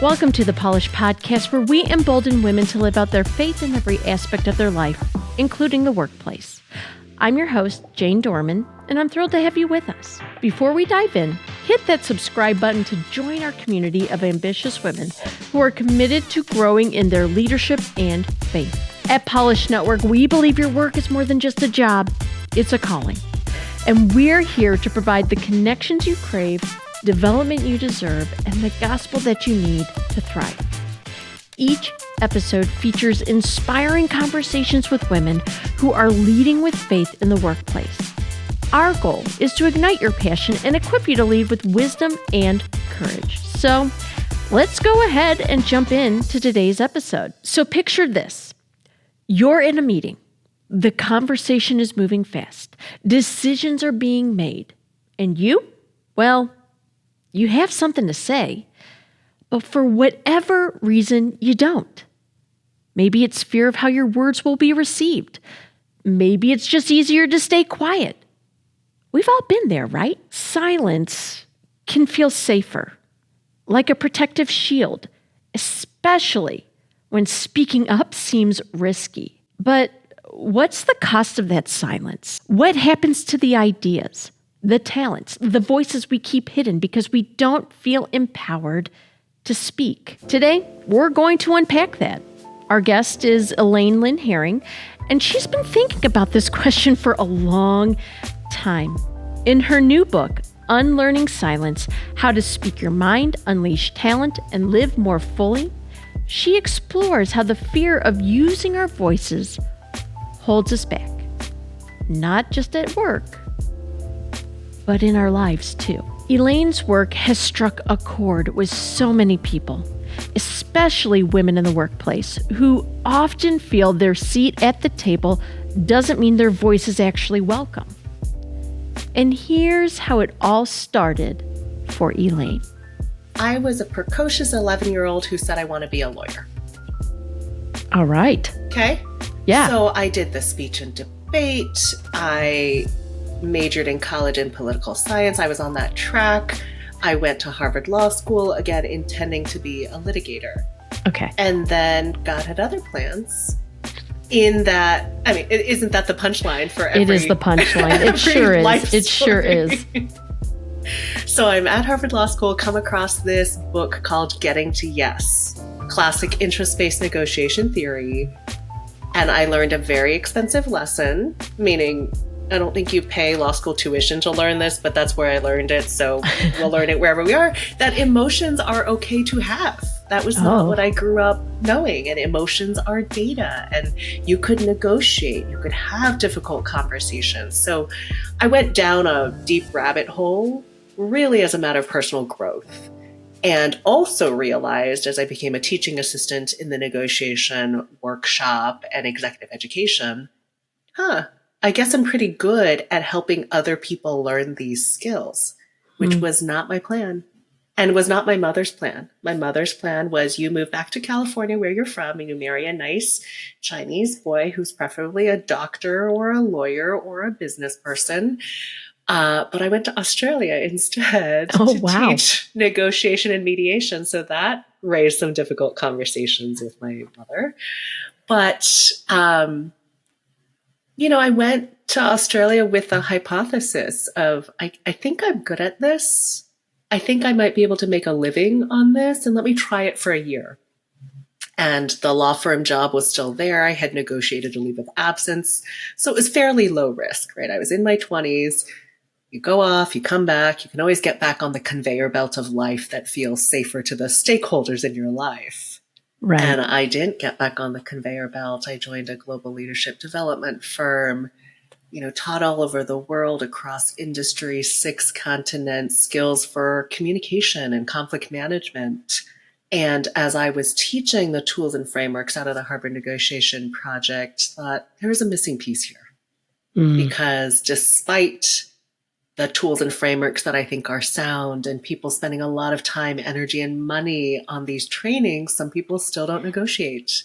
Welcome to the Polish Podcast, where we embolden women to live out their faith in every aspect of their life, including the workplace. I'm your host, Jane Doerman, and I'm thrilled to have you with us. Before we dive in, hit that subscribe button to join our community of ambitious women who are committed to growing in their leadership and faith. At Polish Network, we believe your work is more than just a job, it's a calling. And we're here to provide the connections you crave, development you deserve, and the gospel that you need to thrive. Each episode features inspiring conversations with women who are leading with faith in the workplace. Our goal is to ignite your passion and equip you to lead with wisdom and courage. So let's go ahead and jump into today's episode. So picture this. You're in a meeting. The conversation is moving fast. Decisions are being made. And you? Well, you have something to say, but for whatever reason, you don't. Maybe it's fear of how your words will be received. Maybe it's just easier to stay quiet. We've all been there, right? Silence can feel safer, like a protective shield, especially when speaking up seems risky. But what's the cost of that silence? What happens to the ideas, the talents, the voices we keep hidden because we don't feel empowered to speak? Today, we're going to unpack that. Our guest is Elaine Lin Hering, and she's been thinking about this question for a long time. In her new book, Unlearning Silence, How to Speak Your Mind, Unleash Talent, and Live More Fully, she explores how the fear of using our voices holds us back, not just at work, but in our lives too. Elaine's work has struck a chord with so many people, especially women in the workplace, who often feel their seat at the table doesn't mean their voice is actually welcome. And here's how it all started for Elaine. I was a precocious 11-year-old who said I want to be a lawyer. All right. Okay? Yeah. So I did the speech and debate. I majored in college in political science. I was on that track. I went to Harvard Law School, again, intending to be a litigator. Okay. And then God had other plans. In that, I mean, isn't that the punchline for every... It is the punchline. It sure is. It sure is. So I'm at Harvard Law School, come across this book called Getting to Yes, Classic Interest-Based Negotiation Theory. And I learned a very expensive lesson, meaning I don't think you pay law school tuition to learn this, but that's where I learned it. So we'll learn it wherever we are, that emotions are okay to have. That was not what I grew up knowing. And emotions are data, and you could negotiate, you could have difficult conversations. So I went down a deep rabbit hole, really as a matter of personal growth. And also realized as I became a teaching assistant in the negotiation workshop and executive education, I guess I'm pretty good at helping other people learn these skills, which was not my plan and was not my mother's plan. My mother's plan was you move back to California where you're from and you marry a nice Chinese boy who's preferably a doctor or a lawyer or a business person. But I went to Australia instead to teach negotiation and mediation. So that raised some difficult conversations with my mother. But, I went to Australia with a hypothesis of, I think I'm good at this. I think I might be able to make a living on this, and let me try it for a year. And the law firm job was still there. I had negotiated a leave of absence. So it was fairly low risk, right? I was in my 20s. You go off, you come back, you can always get back on the conveyor belt of life that feels safer to the stakeholders in your life. Right. And I didn't get back on the conveyor belt. I joined a global leadership development firm, taught all over the world across industries, 6 continents, skills for communication and conflict management. And as I was teaching the tools and frameworks out of the Harvard Negotiation Project, thought there was a missing piece here. Because despite the tools and frameworks that I think are sound and people spending a lot of time, energy, and money on these trainings, some people still don't negotiate.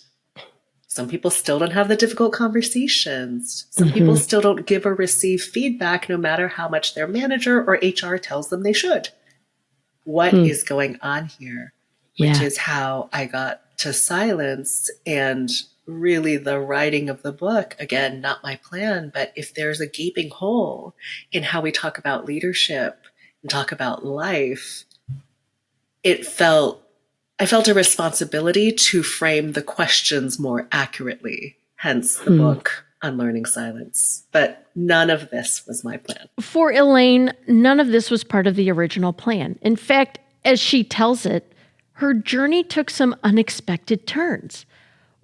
Some people still don't have the difficult conversations. Some people still don't give or receive feedback, no matter how much their manager or HR tells them they should. What is going on here? which Yeah. is how I got to silence. And really the writing of the book, again, not my plan, but if there's a gaping hole in how we talk about leadership and talk about life, I felt a responsibility to frame the questions more accurately, hence the book, Unlearning Silence. But none of this was my plan. For Elaine, none of this was part of the original plan. In fact, as she tells it, her journey took some unexpected turns.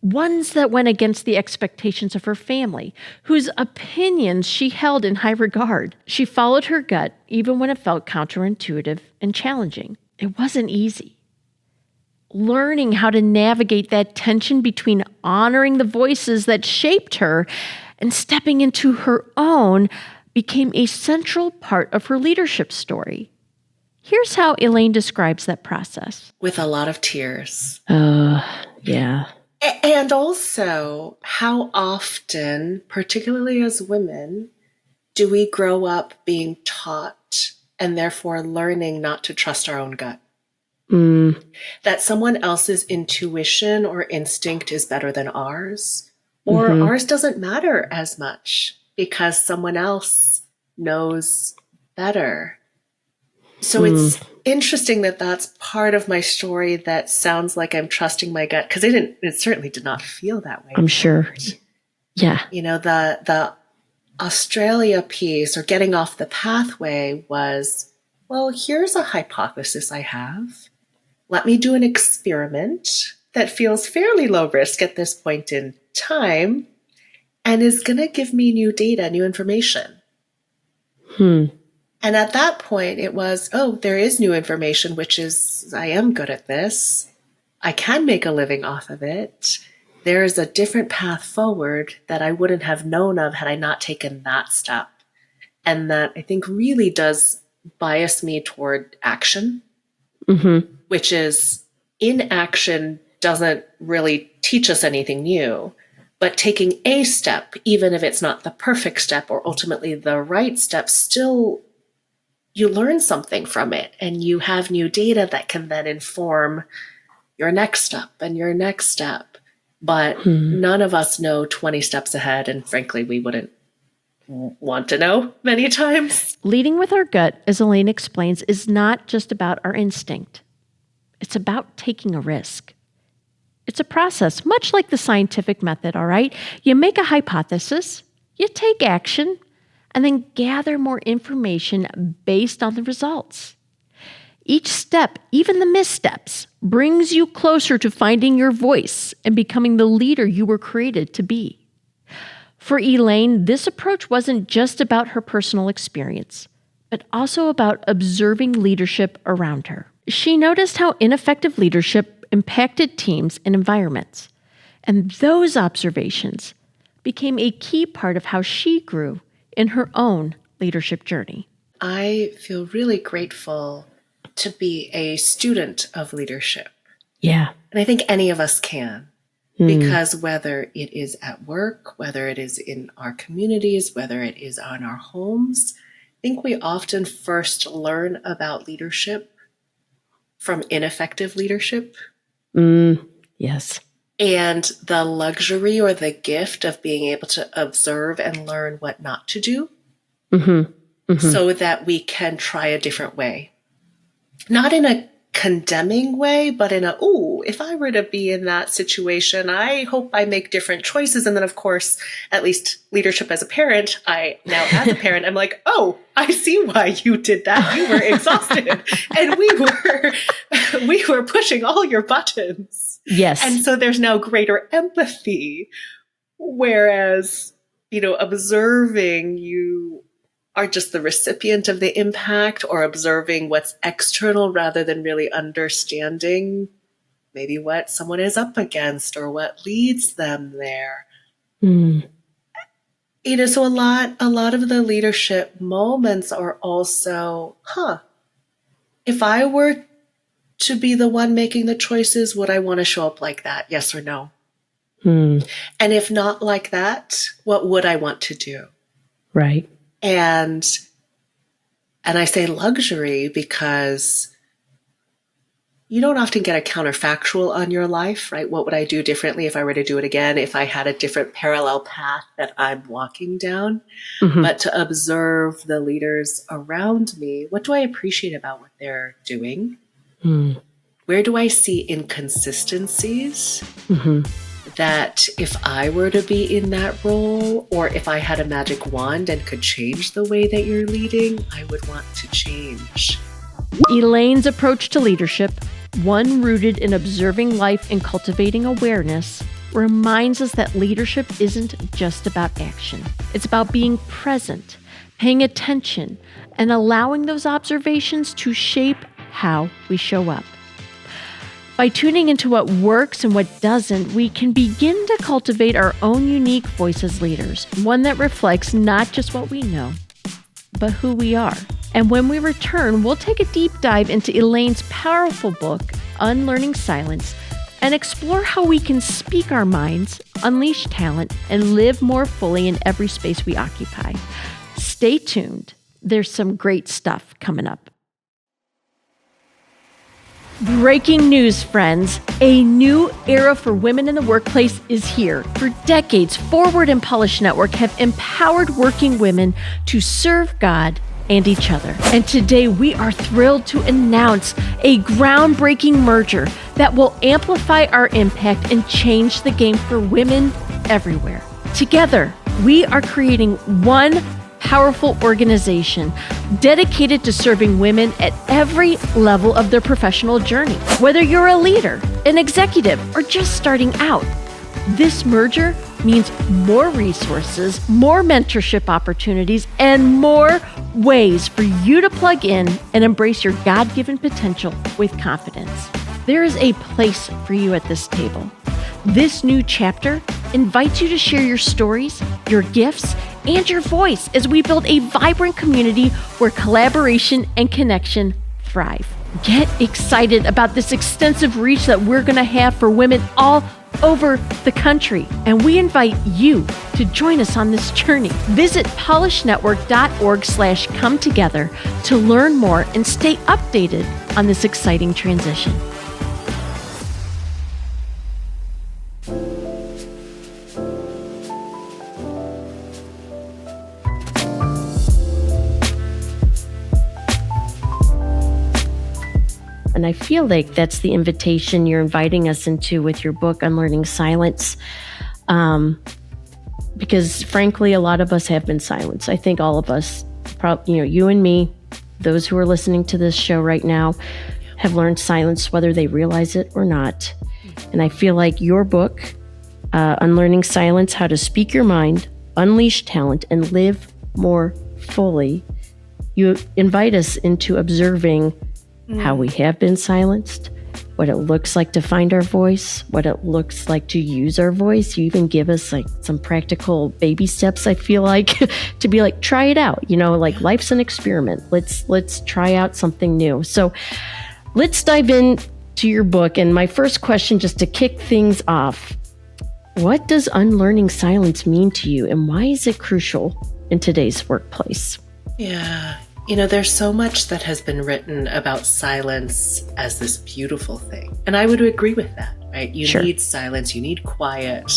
Ones that went against the expectations of her family, whose opinions she held in high regard. She followed her gut even when it felt counterintuitive and challenging. It wasn't easy. Learning how to navigate that tension between honoring the voices that shaped her and stepping into her own became a central part of her leadership story. Here's how Elaine describes that process. With a lot of tears. Yeah. And also, how often, particularly as women, do we grow up being taught and therefore learning not to trust our own gut? That someone else's intuition or instinct is better than ours, or ours doesn't matter as much because someone else knows better. So it's interesting that that's part of my story that sounds like I'm trusting my gut, because it certainly did not feel that way. I'm sure. Yeah. You know, the Australia piece, or getting off the pathway, was, well, here's a hypothesis I have. Let me do an experiment that feels fairly low risk at this point in time and is going to give me new data, new information. And at that point, it was, oh, there is new information, which is, I am good at this. I can make a living off of it. There is a different path forward that I wouldn't have known of had I not taken that step. And that, I think, really does bias me toward action. Which is, inaction doesn't really teach us anything new, but taking a step, even if it's not the perfect step or ultimately the right step, still you learn something from it and you have new data that can then inform your next step and your next step. But none of us know 20 steps ahead, and frankly, we wouldn't want to know many times. Leading with our gut, as Elaine explains, is not just about our instinct. It's about taking a risk. It's a process, much like the scientific method, all right? You make a hypothesis, you take action, and then gather more information based on the results. Each step, even the missteps, brings you closer to finding your voice and becoming the leader you were created to be. For Elaine, this approach wasn't just about her personal experience, but also about observing leadership around her. She noticed how ineffective leadership impacted teams and environments, and those observations became a key part of how she grew in her own leadership journey. I feel really grateful to be a student of leadership. Yeah. And I think any of us can, because whether it is at work, whether it is in our communities, whether it is on our homes, I think we often first learn about leadership from ineffective leadership. Yes. And the luxury or the gift of being able to observe and learn what not to do so that we can try a different way. Not in a condemning way, but in a, ooh, if I were to be in that situation, I hope I make different choices. And then, of course, at least leadership as a parent, as a parent, I'm like, oh, I see why you did that. You were exhausted and we were pushing all your buttons. Yes. And so there's now greater empathy. Whereas, observing, you are just the recipient of the impact, or observing what's external rather than really understanding maybe what someone is up against or what leads them there. So a lot of the leadership moments are also, if I were to be the one making the choices, would I want to show up like that? Yes or no? And if not like that, what would I want to do? Right. And I say luxury because, you don't often get a counterfactual on your life, right? What would I do differently if I were to do it again, if I had a different parallel path that I'm walking down? Mm-hmm. But to observe the leaders around me, what do I appreciate about what they're doing? Mm. Where do I see inconsistencies Mm-hmm. that if I were to be in that role, or if I had a magic wand and could change the way that you're leading, I would want to change? Elaine's approach to leadership, one rooted in observing life and cultivating awareness, reminds us that leadership isn't just about action. It's about being present, paying attention, and allowing those observations to shape how we show up. By tuning into what works and what doesn't, we can begin to cultivate our own unique voice as leaders, one that reflects not just what we know, but who we are. And when we return, we'll take a deep dive into Elaine's powerful book, Unlearning Silence, and explore how we can speak our minds, unleash talent, and live more fully in every space we occupy. Stay tuned. There's some great stuff coming up. Breaking news, friends. A new era for women in the workplace is here. For decades, Forward and Polish Network have empowered working women to serve God and each other. And today we are thrilled to announce a groundbreaking merger that will amplify our impact and change the game for women everywhere. Together, we are creating one powerful organization dedicated to serving women at every level of their professional journey. Whether you're a leader, an executive, or just starting out, this merger means more resources, more mentorship opportunities, and more ways for you to plug in and embrace your God-given potential with confidence. There is a place for you at this table. This new chapter invites you to share your stories, your gifts, and your voice as we build a vibrant community where collaboration and connection thrive. Get excited about this extensive reach that we're going to have for women all over the country. And we invite you to join us on this journey. Visit polishnetwork.org/come together to learn more and stay updated on this exciting transition. And I feel like that's the invitation you're inviting us into with your book, Unlearning Silence. Because frankly, a lot of us have been silenced. I think all of us, you and me, those who are listening to this show right now, have learned silence, whether they realize it or not. And I feel like your book, Unlearning Silence, How to Speak Your Mind, Unleash Talent, and Live More Fully, you invite us into observing how we have been silenced, what it looks like to find our voice, what it looks like to use our voice. You even give us like some practical baby steps, I feel like, to be like, try it out. Like life's an experiment. Let's try out something new. So let's dive into your book. And my first question, just to kick things off, what does unlearning silence mean to you, and why is it crucial in today's workplace? Yeah. There's so much that has been written about silence as this beautiful thing. And I would agree with that, right? You Sure. need silence, you need quiet.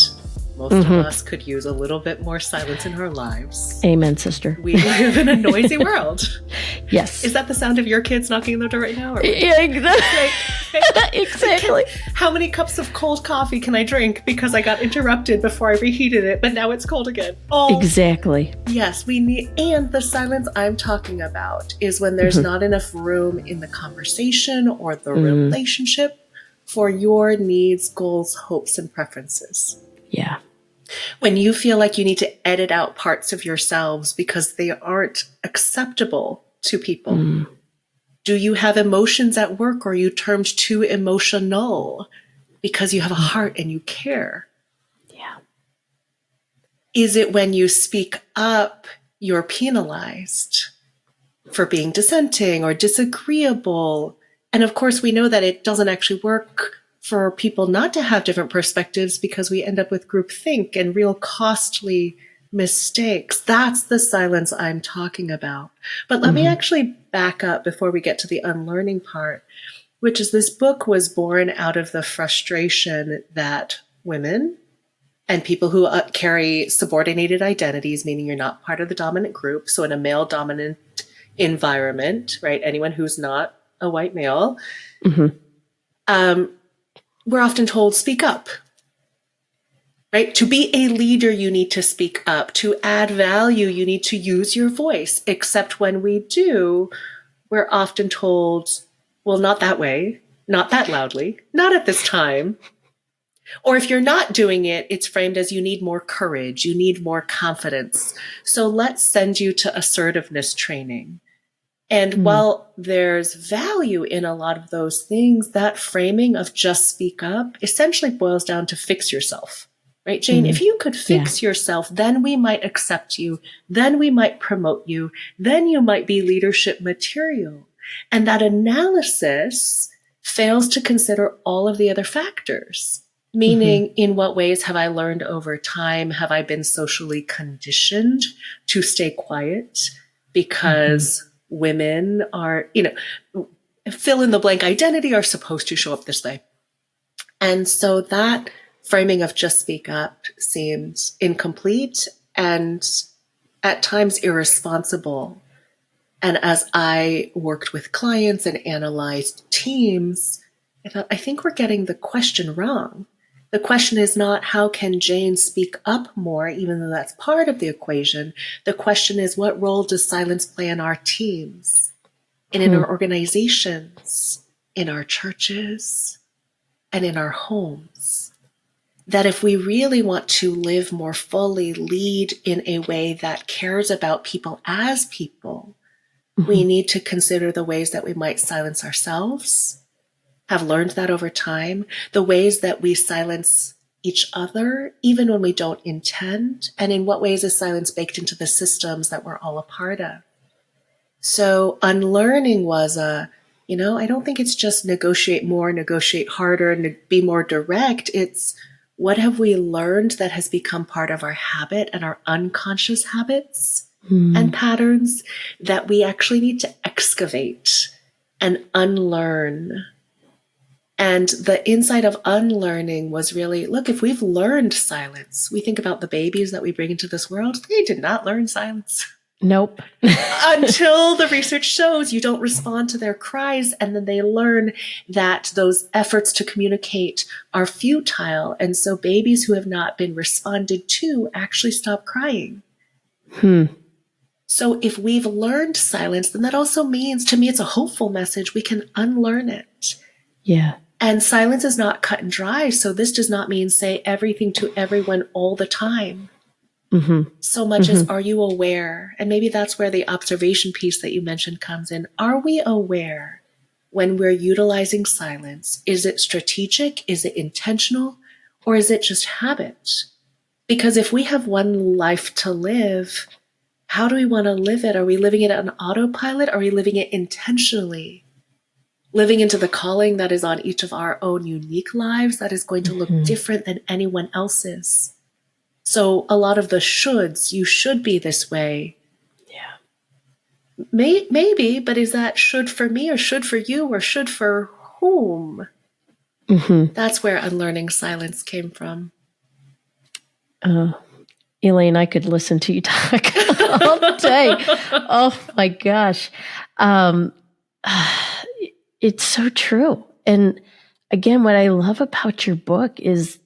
Most of us could use a little bit more silence in our lives. Amen, sister. We live in a noisy world. Yes. Is that the sound of your kids knocking on the door right now? Yeah, exactly. Exactly. How many cups of cold coffee can I drink because I got interrupted before I reheated it, but now it's cold again? Oh, Exactly. yes, we need, and the silence I'm talking about is when there's not enough room in the conversation or the relationship for your needs, goals, hopes, and preferences. Yeah. When you feel like you need to edit out parts of yourselves because they aren't acceptable to people. Do you have emotions at work, or are you termed too emotional because you have a heart and you care? Yeah. Is it when you speak up, you're penalized for being dissenting or disagreeable? And of course, we know that it doesn't actually work for people not to have different perspectives because we end up with groupthink and real costly mistakes. That's the silence I'm talking about. But let me actually back up before we get to the unlearning part. which is this book was born out of the frustration that women and people who carry subordinated identities, meaning you're not part of the dominant group. So in a male dominant environment, right? Anyone who's not a white male, we're often told, speak up, right? To be a leader, you need to speak up. To add value, you need to use your voice. Except when we do, we're often told, well, not that way, not that loudly, not at this time. Or if you're not doing it, it's framed as you need more courage, you need more confidence. So let's send you to assertiveness training. And while there's value in a lot of those things, that framing of just speak up essentially boils down to fix yourself, right, Jane? If you could fix yourself, then we might accept you, then we might promote you, then you might be leadership material. And that analysis fails to consider all of the other factors. Meaning, in what ways have I learned over time? Have I been socially conditioned to stay quiet because women are, fill in the blank identity are supposed to show up this way? And so that framing of just speak up seems incomplete and at times irresponsible. And as I worked with clients and analyzed teams, I thought, I think we're getting the question wrong. The question is not how can Jane speak up more, even though that's part of the equation. The question is, what role does silence play in our teams and in our organizations, in our churches, and in our homes? That if we really want to live more fully, lead in a way that cares about people as people, we need to consider the ways that we might silence ourselves, have learned that over time, the ways that we silence each other, even when we don't intend, and in what ways is silence baked into the systems that we're all a part of. So unlearning was I don't think it's just negotiate more, negotiate harder, and be more direct. It's what have we learned that has become part of our habit and our unconscious habits and patterns that we actually need to excavate and unlearn. And the insight of unlearning was really, look, if we've learned silence, we think about the babies that we bring into this world, they did not learn silence. Nope. Until the research shows you don't respond to their cries, and then they learn that those efforts to communicate are futile. And so babies who have not been responded to actually stop crying. So if we've learned silence, then that also means, to me, it's a hopeful message. We can unlearn it. Yeah. And silence is not cut and dry. So this does not mean say everything to everyone all the time. So much as, are you aware? And maybe that's where the observation piece that you mentioned comes in. Are we aware when we're utilizing silence? Is it strategic? Is it intentional? Or is it just habit? Because if we have one life to live, how do we want to live it? Are we living it on autopilot? Are we living it intentionally? Living into the calling that is on each of our own unique lives that is going to look different than anyone else's. So a lot of the shoulds, you should be this way. Yeah. Maybe, but is that should for me or should for you or should for whom? That's where unlearning silence came from. Elaine, I could listen to you talk all day. Oh my gosh. It's so true. And again, what I love about your book is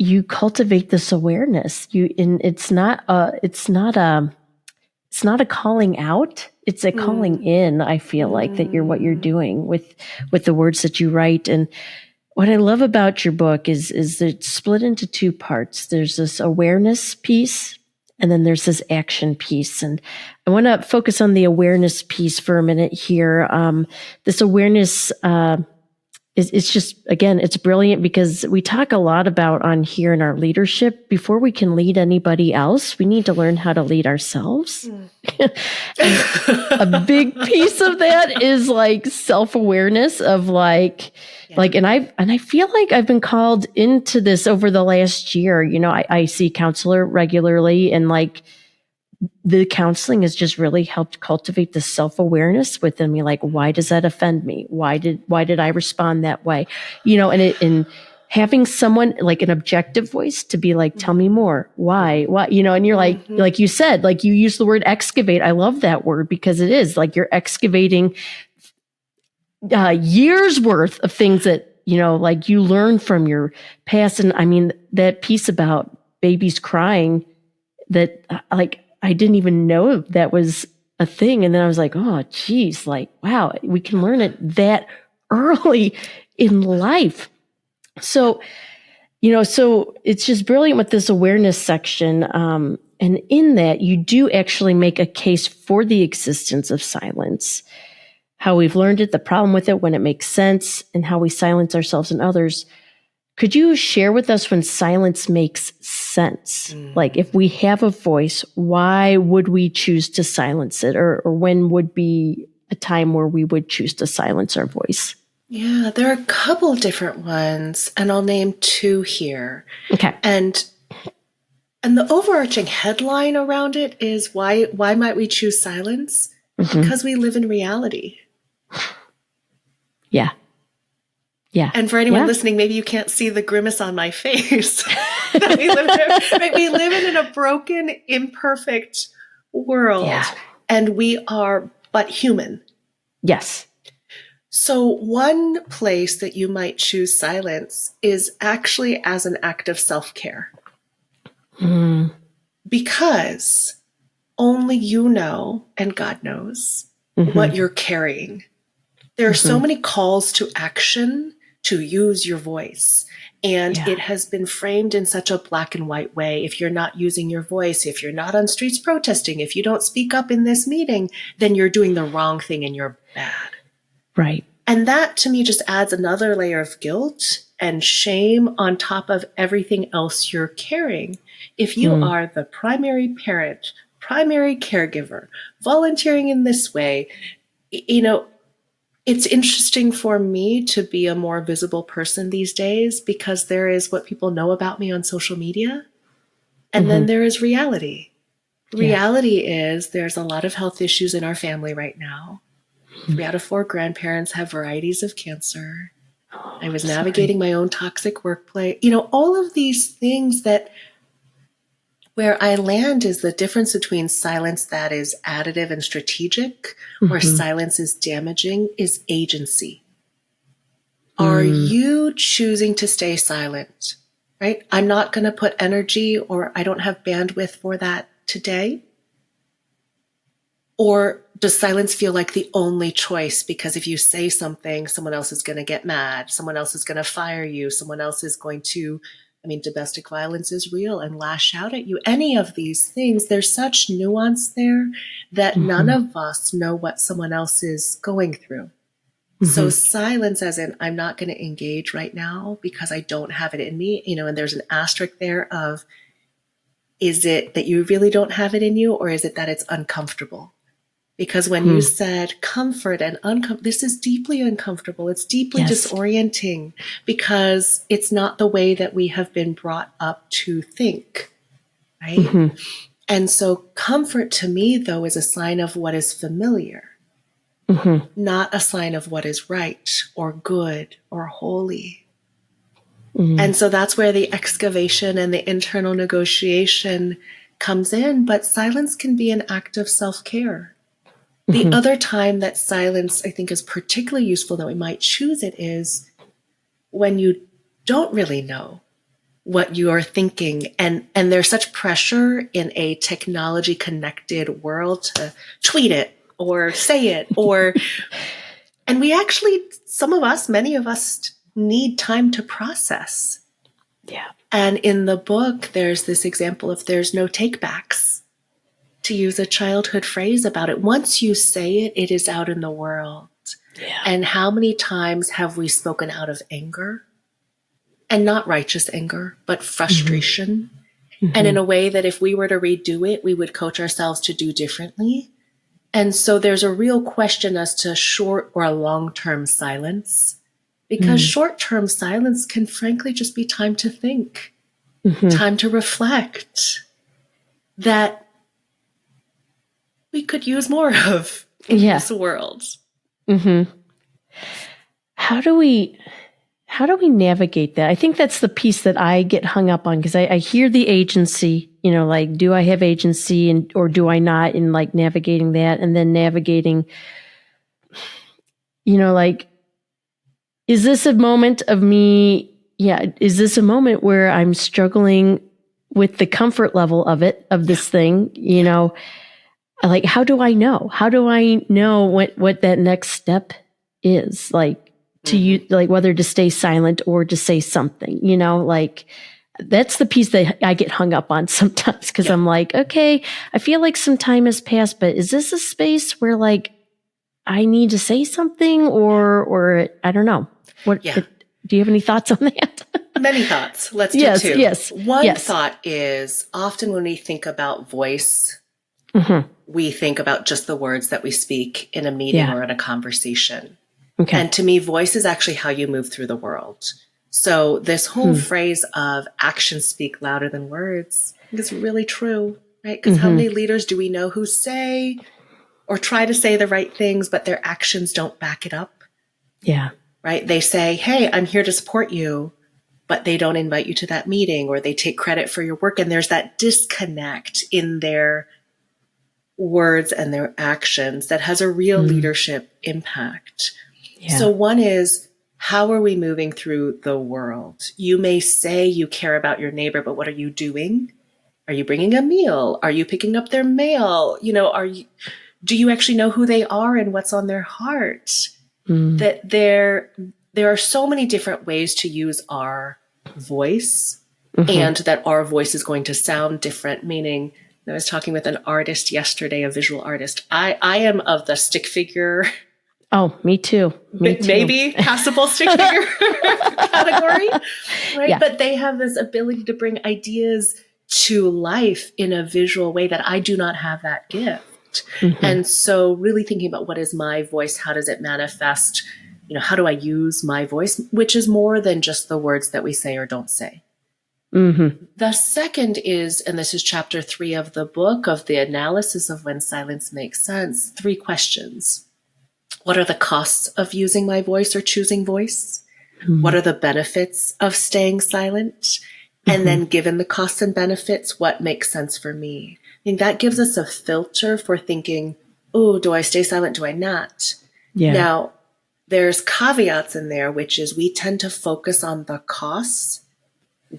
you cultivate this awareness. It's not a calling out. It's a calling in. I feel like that what you're doing with the words that you write. And what I love about your book is it's split into two parts. There's this awareness piece, and then there's this action piece. And I want to focus on the awareness piece for a minute here. This awareness, it's just, again, it's brilliant because we talk a lot about on here in our leadership, before we can lead anybody else, we need to learn how to lead ourselves. A big piece of that is like self-awareness of and I feel like I've been called into this over the last year. I see a counselor regularly, and the counseling has just really helped cultivate the self-awareness within me. Like, why does that offend me? Why did I respond that way? And having someone like an objective voice to be like, tell me more. Why? And you're like you said, like you use the word excavate. I love that word because it is like you're excavating years worth of things that, like you learn from your past. And I mean, that piece about babies crying that like, I didn't even know that was a thing. And then I was like, oh, geez, like, wow, we can learn it that early in life. So, so it's just brilliant with this awareness section. And in that, you do actually make a case for the existence of silence, how we've learned it, the problem with it, when it makes sense, and how we silence ourselves and others. Could you share with us when silence makes sense? Like if we have a voice, why would we choose to silence it? Or when would be a time where we would choose to silence our voice? Yeah, there are a couple different ones, and I'll name two here. Okay. And the overarching headline around it is why might we choose silence? Because we live in reality. Yeah. Yeah. And for anyone listening, maybe you can't see the grimace on my face. we live in a broken, imperfect world, and we are but human. Yes. So one place that you might choose silence is actually as an act of self-care. Because only you know, and God knows, what you're carrying. There are so many calls to action to use your voice. And it has been framed in such a black and white way. If you're not using your voice, if you're not on streets protesting, if you don't speak up in this meeting, then you're doing the wrong thing and you're bad. Right. And that to me just adds another layer of guilt and shame on top of everything else you're carrying. If you are the primary parent, primary caregiver, volunteering in this way, it's interesting for me to be a more visible person these days because there is what people know about me on social media. And then there is reality. Reality is there's a lot of health issues in our family right now. 3 out of 4 grandparents have varieties of cancer. I was navigating my own toxic workplace. All of these things that where I land is the difference between silence that is additive and strategic, or silence is damaging, is agency. Are you choosing to stay silent? Right? I'm not going to put energy, or I don't have bandwidth for that today. Or does silence feel like the only choice? Because if you say something, someone else is going to get mad. Someone else is going to fire you. Someone else is going to, domestic violence is real and lash out at you. Any of these things, there's such nuance there that none of us know what someone else is going through. So silence as in, I'm not going to engage right now because I don't have it in me, and there's an asterisk there of, is it that you really don't have it in you, or is it that it's uncomfortable? Because when you said comfort and uncomfortable, this is deeply uncomfortable. It's deeply disorienting because it's not the way that we have been brought up to think, right? And so comfort to me, though, is a sign of what is familiar, not a sign of what is right or good or holy. And so that's where the excavation and the internal negotiation comes in. But silence can be an act of self-care. The other time that silence, I think, is particularly useful, that we might choose it, is when you don't really know what you are thinking. And there's such pressure in a technology-connected world to tweet it or say it. And we actually, many of us need time to process. Yeah. And in the book, there's this example of there's no takebacks. To use a childhood phrase about it. Once you say it, it is out in the world. Yeah. And how many times have we spoken out of anger? And not righteous anger, but frustration. And in a way that if we were to redo it, we would coach ourselves to do differently. And so there's a real question as to short or long-term silence. Because short-term silence can frankly just be time to think, time to reflect. That we could use more of in this world. Mm-hmm. How do we navigate that? I think that's the piece that I get hung up on, because I hear the agency, like, do I have agency or do I not, in like navigating that, and then navigating, like, is this a moment of me? Yeah. Is this a moment where I'm struggling with the comfort level of this thing, like, how do I know? How do I know what that next step is? Like, to you, like, whether to stay silent or to say something, like, that's the piece that I get hung up on sometimes, because I'm like, okay, I feel like some time has passed, but is this a space where, like, I need to say something, or I don't know. Do you have any thoughts on that? Many thoughts. Let's do two. Yes. One thought is, often when we think about voice, we think about just the words that we speak in a meeting or in a conversation. Okay. And to me, voice is actually how you move through the world. So this whole phrase of actions speak louder than words is really true, right? Because how many leaders do we know who say or try to say the right things, but their actions don't back it up? Yeah. Right? They say, hey, I'm here to support you, but they don't invite you to that meeting, or they take credit for your work. And there's that disconnect in their words and their actions that has a real leadership impact. Yeah. So one is, how are we moving through the world? You may say you care about your neighbor, but what are you doing? Are you bringing a meal? Are you picking up their mail? Do you actually know who they are and what's on their heart? That there are so many different ways to use our voice, and that our voice is going to sound different. Meaning, I was talking with an artist yesterday, a visual artist. I am of the stick figure. Oh, me too. Maybe passable stick figure category, right? Yeah. But they have this ability to bring ideas to life in a visual way that I do not have that gift. And so really thinking about, what is my voice? How does it manifest? How do I use my voice? Which is more than just the words that we say or don't say. The second is, and this is chapter 3 of the book, of the analysis of when silence makes sense, 3 questions. What are the costs of using my voice or choosing voice? What are the benefits of staying silent? And then, given the costs and benefits, what makes sense for me? I think that gives us a filter for thinking, oh, do I stay silent? Do I not? Yeah. Now, there's caveats in there, which is we tend to focus on the costs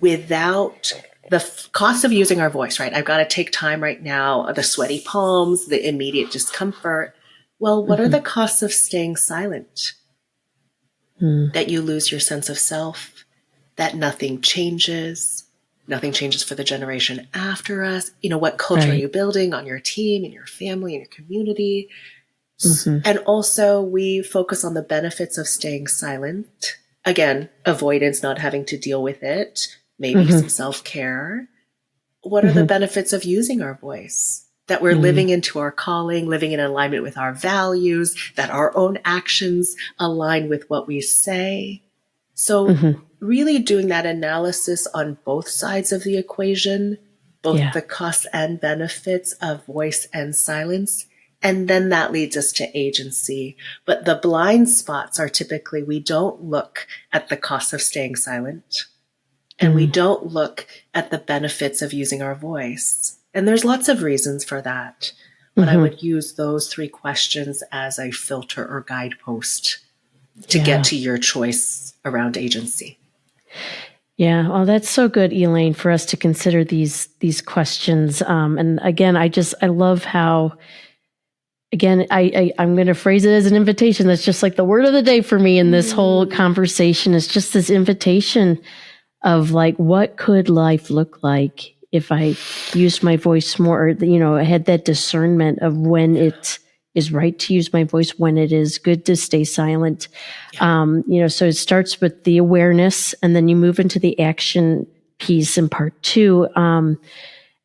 without the cost of using our voice, right? I've got to take time right now, the sweaty palms, the immediate discomfort. Well, what are the costs of staying silent? That you lose your sense of self, that nothing changes for the generation after us. What culture are you building on your team, in your family, in your community? And also we focus on the benefits of staying silent. Again, avoidance, not having to deal with it, maybe some self-care. What are the benefits of using our voice? That we're living into our calling, living in alignment with our values, that our own actions align with what we say. So really doing that analysis on both sides of the equation, both the costs and benefits of voice and silence. And then that leads us to agency. But the blind spots are typically, we don't look at the cost of staying silent, and we don't look at the benefits of using our voice. And there's lots of reasons for that. But I would use those 3 questions as a filter or guidepost to get to your choice around agency. Yeah, well, that's so good, Elaine, for us to consider these questions. And again, I love how, again, I'm going to phrase it as an invitation. That's just like the word of the day for me in this whole conversation, is just this invitation of, like, what could life look like if I used my voice more, I had that discernment of when it is right to use my voice, when it is good to stay silent. So it starts with the awareness, and then you move into the action piece in part 2.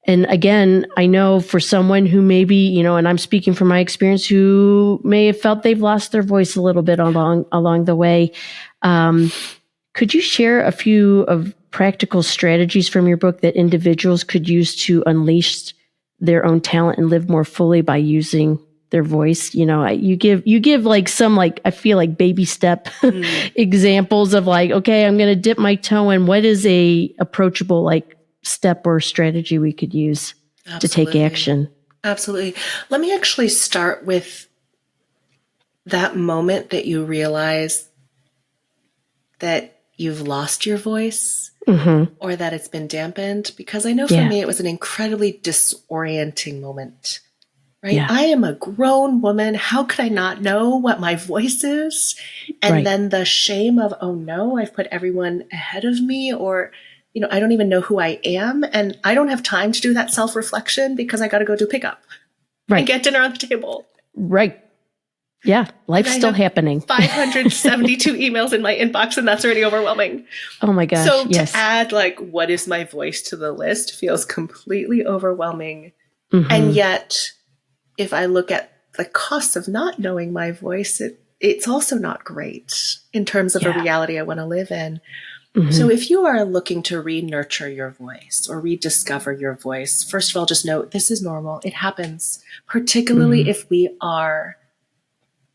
And again, I know for someone who maybe, and I'm speaking from my experience, who may have felt they've lost their voice a little bit along the way. Could you share a few of practical strategies from your book that individuals could use to unleash their own talent and live more fully by using their voice. You give like some, like, I feel like baby step examples of like, okay, I'm going to dip my toe in. What is a approachable like step or strategy we could use to take action? Absolutely. Let me actually start with that moment that you realize that you've lost your voice or that it's been dampened, because I know for me it was an incredibly disorienting moment. Right? I am a grown woman. How could I not know what my voice is? And then the shame of, oh no, I've put everyone ahead of me, or, I don't even know who I am. And I don't have time to do that self-reflection because I got to go do pickup and get dinner on the table. Right. Yeah. Life's still happening. 572 emails in my inbox, and that's already overwhelming. Oh my gosh. So to add like, what is my voice to the list feels completely overwhelming. And yet, if I look at the costs of not knowing my voice, it's also not great in terms of a reality I want to live in. So if you are looking to re-nurture your voice or rediscover your voice, first of all, just know this is normal. It happens, particularly if we are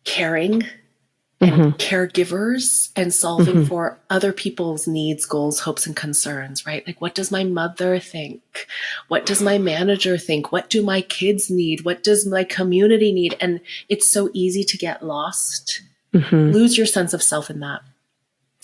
caring and caregivers and solving for other people's needs, goals, hopes, and concerns, right? Like, what does my mother think? What does my manager think? What do my kids need? What does my community need? And it's so easy to get lost, lose your sense of self in that.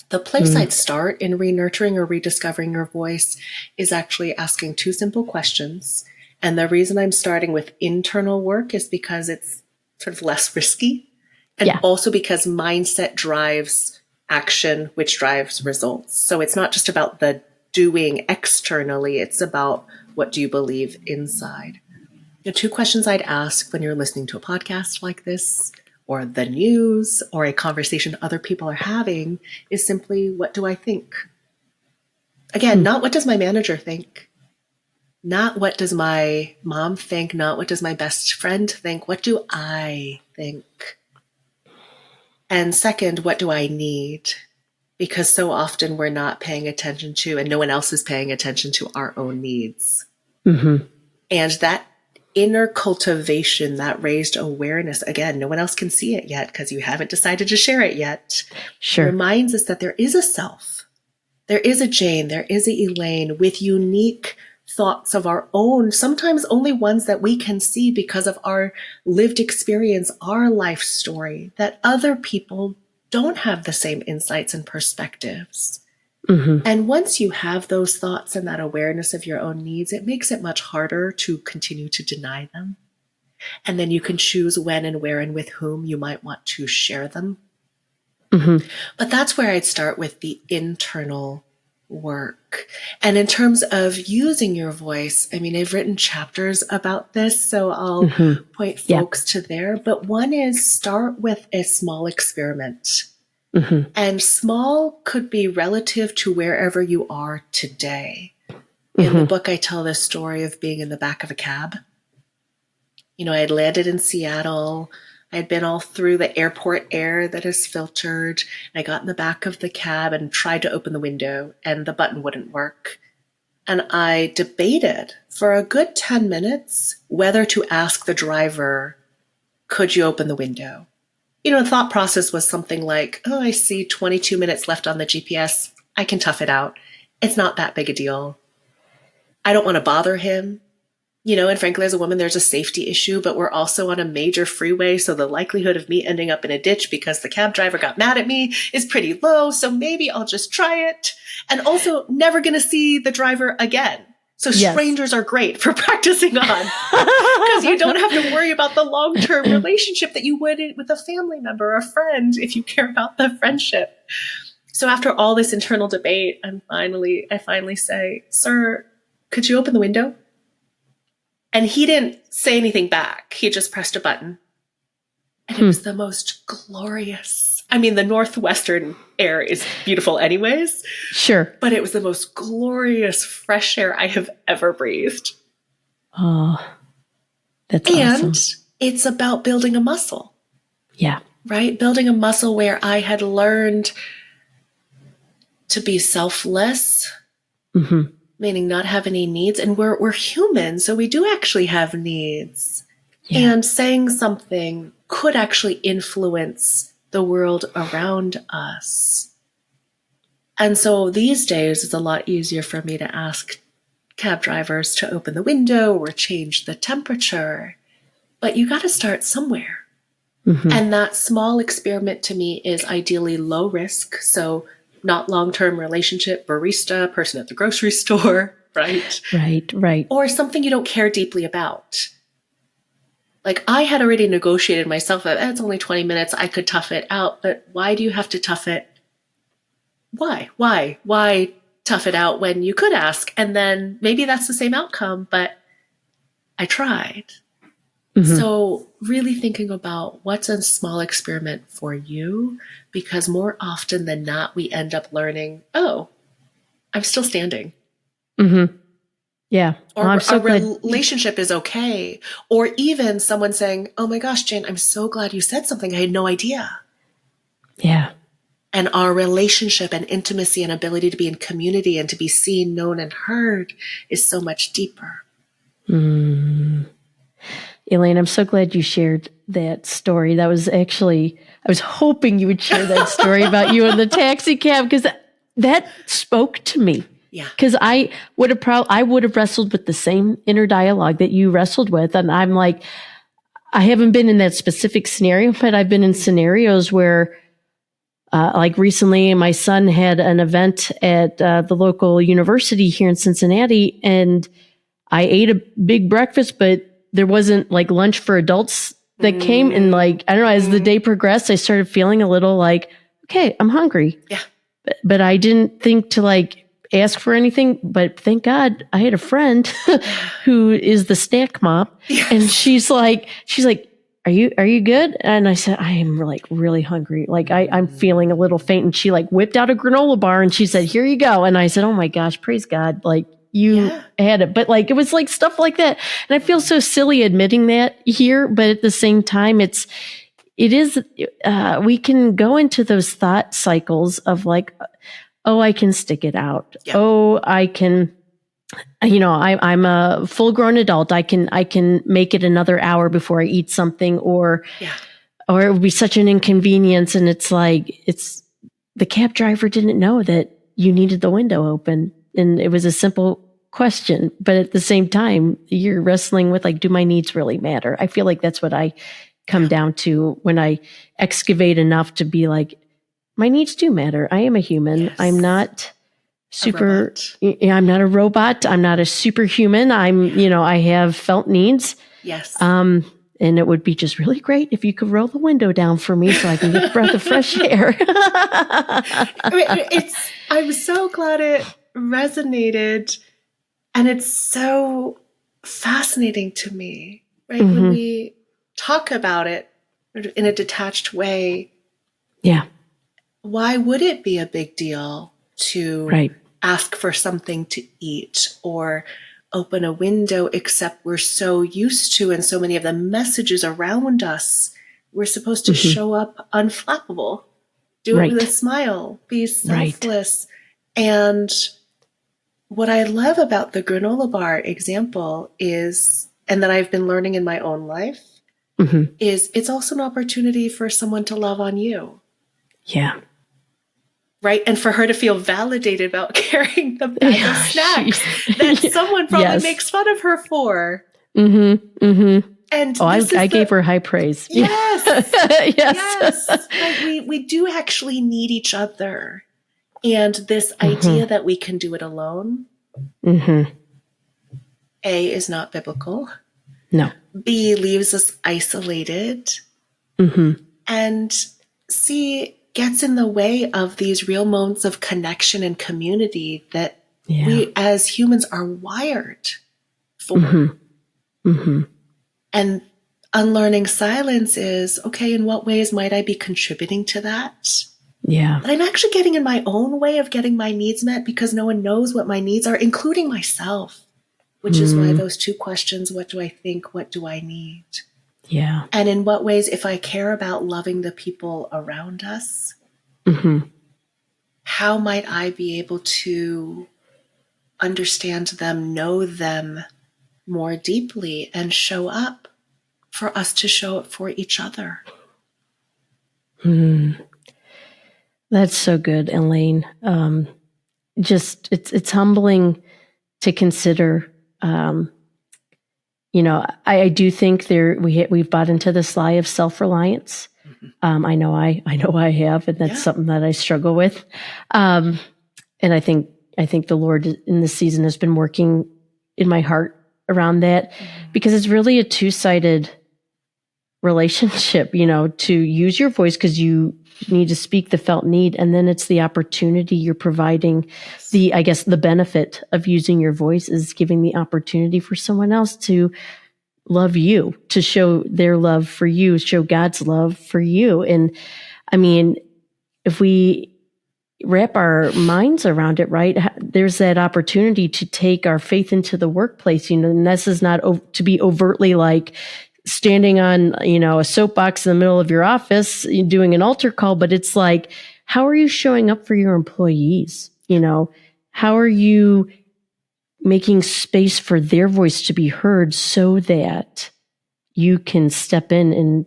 The place I'd start in re-nurturing or rediscovering your voice is actually asking two simple questions. And the reason I'm starting with internal work is because it's sort of less risky. And also because mindset drives action, which drives results. So it's not just about the doing externally, it's about what do you believe inside. The two questions I'd ask when you're listening to a podcast like this, or the news, or a conversation other people are having, is simply, what do I think? Again, not what does my manager think? Not what does my mom think? Not what does my best friend think? What do I think? And second, what do I need? Because so often we're not paying attention to, and no one else is paying attention to, our own needs. And that inner cultivation, that raised awareness, again, no one else can see it yet because you haven't decided to share it yet, reminds us that there is a self. There is a Jane, there is a Elaine with unique thoughts of our own, sometimes only ones that we can see because of our lived experience, our life story, that other people don't have the same insights and perspectives. And once you have those thoughts and that awareness of your own needs, it makes it much harder to continue to deny them. And then you can choose when and where and with whom you might want to share them. But that's where I'd start with the internal work. And in terms of using your voice, I mean, I've written chapters about this, so I'll point folks to there. But one is, start with a small experiment. And small could be relative to wherever you are today. In the book, I tell this story of being in the back of a cab. I had landed in Seattle. I had been all through the airport air that is filtered. And I got in the back of the cab and tried to open the window, and the button wouldn't work. And I debated for a good 10 minutes whether to ask the driver, could you open the window? The thought process was something like, oh, I see 22 minutes left on the GPS. I can tough it out. It's not that big a deal. I don't want to bother him. And frankly, as a woman, there's a safety issue, but we're also on a major freeway. So the likelihood of me ending up in a ditch because the cab driver got mad at me is pretty low. So maybe I'll just try it. And also, never going to see the driver again. So strangers are great for practicing on, because you don't have to worry about the long-term relationship that you would with a family member or a friend if you care about the friendship. So after all this internal debate, I finally say, sir, could you open the window? And he didn't say anything back. He just pressed a button. And it was the most glorious. I mean, the Northwestern air is beautiful anyways. Sure. But it was the most glorious fresh air I have ever breathed. Oh, that's awesome. And it's about building a muscle. Yeah. Right? Building a muscle where I had learned to be selfless meaning not have any needs. And we're human, so we do actually have needs. Yeah. And saying something could actually influence the world around us. And so these days, it's a lot easier for me to ask cab drivers to open the window or change the temperature. But you got to start somewhere. Mm-hmm. And that small experiment to me is ideally low risk. So not long-term relationship, barista, person at the grocery store, right? Right. Or something you don't care deeply about. Like I had already negotiated myself that it's only 20 minutes. I could tough it out. But why do you have to tough it? Why tough it out when you could ask? And then maybe that's the same outcome, but I tried. Mm-hmm. So really thinking about what's a small experiment for you, because more often than not, we end up learning, oh, I'm still standing. Mm-hmm. Yeah. Or I'm so glad relationship is okay. Or even someone saying, oh my gosh, Jane, I'm so glad you said something. I had no idea. Yeah. And our relationship and intimacy and ability to be in community and to be seen, known, and heard is so much deeper. Elaine, I'm so glad you shared that story. That was actually, I was hoping you would share that story about you in the taxi cab, because that spoke to me. Yeah. Because I would have wrestled with the same inner dialogue that you wrestled with. And I'm like, I haven't been in that specific scenario, but I've been in scenarios where, like recently, my son had an event at the local university here in Cincinnati, and I ate a big breakfast, but there wasn't like lunch for adults that came. And like, I don't know, as the day progressed, I started feeling a little like, okay, I'm hungry. Yeah. But I didn't think to like ask for anything, but thank God I had a friend who is the snack mom. Yes. And she's like, are you good? And I said, I am like really hungry. Like I'm feeling a little faint. And she like whipped out a granola bar and she said, here you go. And I said, oh my gosh, praise God. Like you had it. But like, it was like stuff like that. And I feel so silly admitting that here, but at the same time, we can go into those thought cycles of like, oh, I can stick it out. Yeah. Oh, I can, I'm a full grown adult. I can make it another hour before I eat something, or it would be such an inconvenience. And it's like, the cab driver didn't know that you needed the window open. And it was a simple question, but at the same time, you're wrestling with like, do my needs really matter? I feel like that's what I come down to when I excavate enough to be like, my needs do matter. I am a human. Yes. I'm not I'm not a robot. I'm not a superhuman. I have felt needs. Yes. And it would be just really great if you could roll the window down for me so I can get a breath of fresh air. I'm so glad it resonated. And it's so fascinating to me, right? Mm-hmm. When we talk about it in a detached way. Yeah. Why would it be a big deal to ask for something to eat or open a window, except we're so used to, and so many of the messages around us, we're supposed to show up unflappable, do it with a smile, be selfless. And what I love about the granola bar example is, and that I've been learning in my own life, is it's also an opportunity for someone to love on you. Yeah. Right? And for her to feel validated about carrying the bag of snacks that someone probably makes fun of her for. And I gave her high praise. Yes. Yes. Like we do actually need each other. And this idea that we can do it alone, A, is not biblical. No. B, leaves us isolated. And C, gets in the way of these real moments of connection and community that we as humans are wired for. And unlearning silence is, okay, in what ways might I be contributing to that? Yeah. But I'm actually getting in my own way of getting my needs met because no one knows what my needs are, including myself, which is why those two questions, what do I think? What do I need? Yeah. And in what ways, if I care about loving the people around us, how might I be able to understand them, know them more deeply, and show up for us to show up for each other. That's so good, Elaine. Just it's humbling to consider. I do think we've bought into this lie of self-reliance. I know I have, and that's something that I struggle with. And I think the Lord in this season has been working in my heart around that, because it's really a two-sided relationship, to use your voice because you need to speak the felt need. And then it's the opportunity you're providing. The benefit of using your voice is giving the opportunity for someone else to love you, to show their love for you, show God's love for you. And I mean, if we wrap our minds around it, right, there's that opportunity to take our faith into the workplace, and this is not to be overtly like standing on, a soapbox in the middle of your office doing an altar call, but it's like, how are you showing up for your employees? How are you making space for their voice to be heard so that you can step in and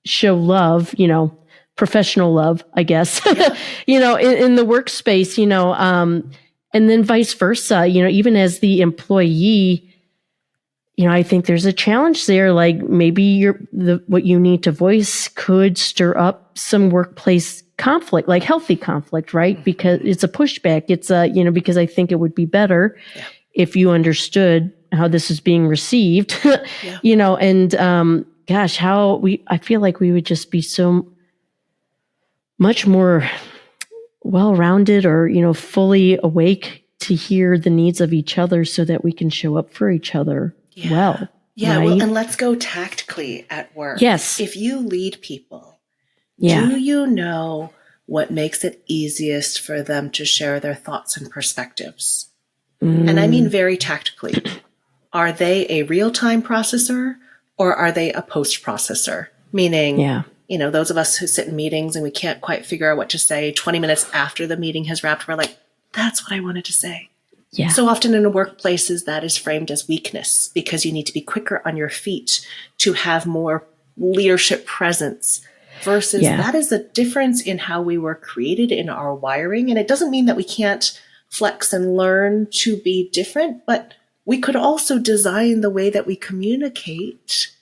show love, professional love, I guess, in the workspace, and then vice versa, even as the employee, I think there's a challenge there. Like maybe what you need to voice could stir up some workplace conflict, like healthy conflict, right? Because it's a pushback. It's because I think it would be better if you understood how this is being received, and I feel like we would just be so much more well-rounded or, fully awake to hear the needs of each other so that we can show up for each other well. Yeah, right? well, and let's go tactically at work. Yes. If you lead people, do you know what makes it easiest for them to share their thoughts and perspectives? And I mean very tactically. Are they a real-time processor or are they a post-processor? Meaning, those of us who sit in meetings and we can't quite figure out what to say 20 minutes after the meeting has wrapped, we're like, that's what I wanted to say. Yeah. So often in workplaces, that is framed as weakness because you need to be quicker on your feet to have more leadership presence versus that is a difference in how we were created in our wiring. And it doesn't mean that we can't flex and learn to be different, but we could also design the way that we communicate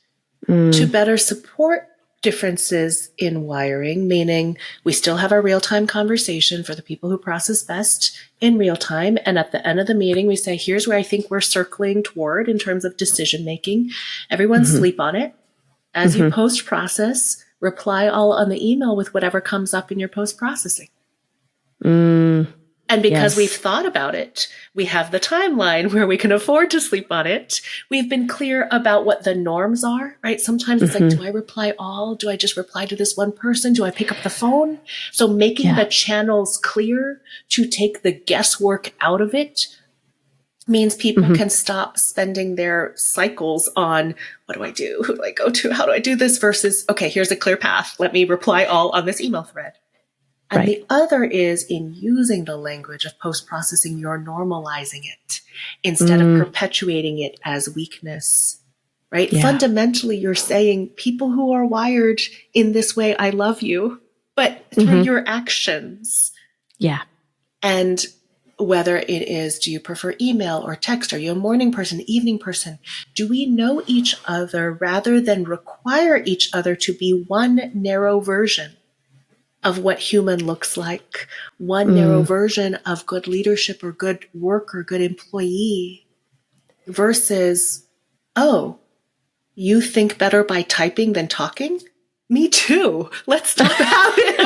to better support differences in wiring, meaning we still have our real-time conversation for the people who process best in real time. And at the end of the meeting, we say, here's where I think we're circling toward in terms of decision making. Everyone sleep on it. As you post-process, reply all on the email with whatever comes up in your post-processing. And because we've thought about it, we have the timeline where we can afford to sleep on it. We've been clear about what the norms are, right? Sometimes it's like, do I reply all? Do I just reply to this one person? Do I pick up the phone? So making the channels clear to take the guesswork out of it means people can stop spending their cycles on, what do I do? Who do I go to? How do I do this? Versus, okay, here's a clear path. Let me reply all on this email thread. And the other is in using the language of post-processing, you're normalizing it instead of perpetuating it as weakness, right? Yeah. Fundamentally, you're saying people who are wired in this way, I love you, but through your actions. Yeah. And whether it is, do you prefer email or text? Are you a morning person, evening person? Do we know each other rather than require each other to be one narrow version of what human looks like, one narrow version of good leadership or good work or good employee versus, oh, you think better by typing than talking? Me too. Let's talk about it.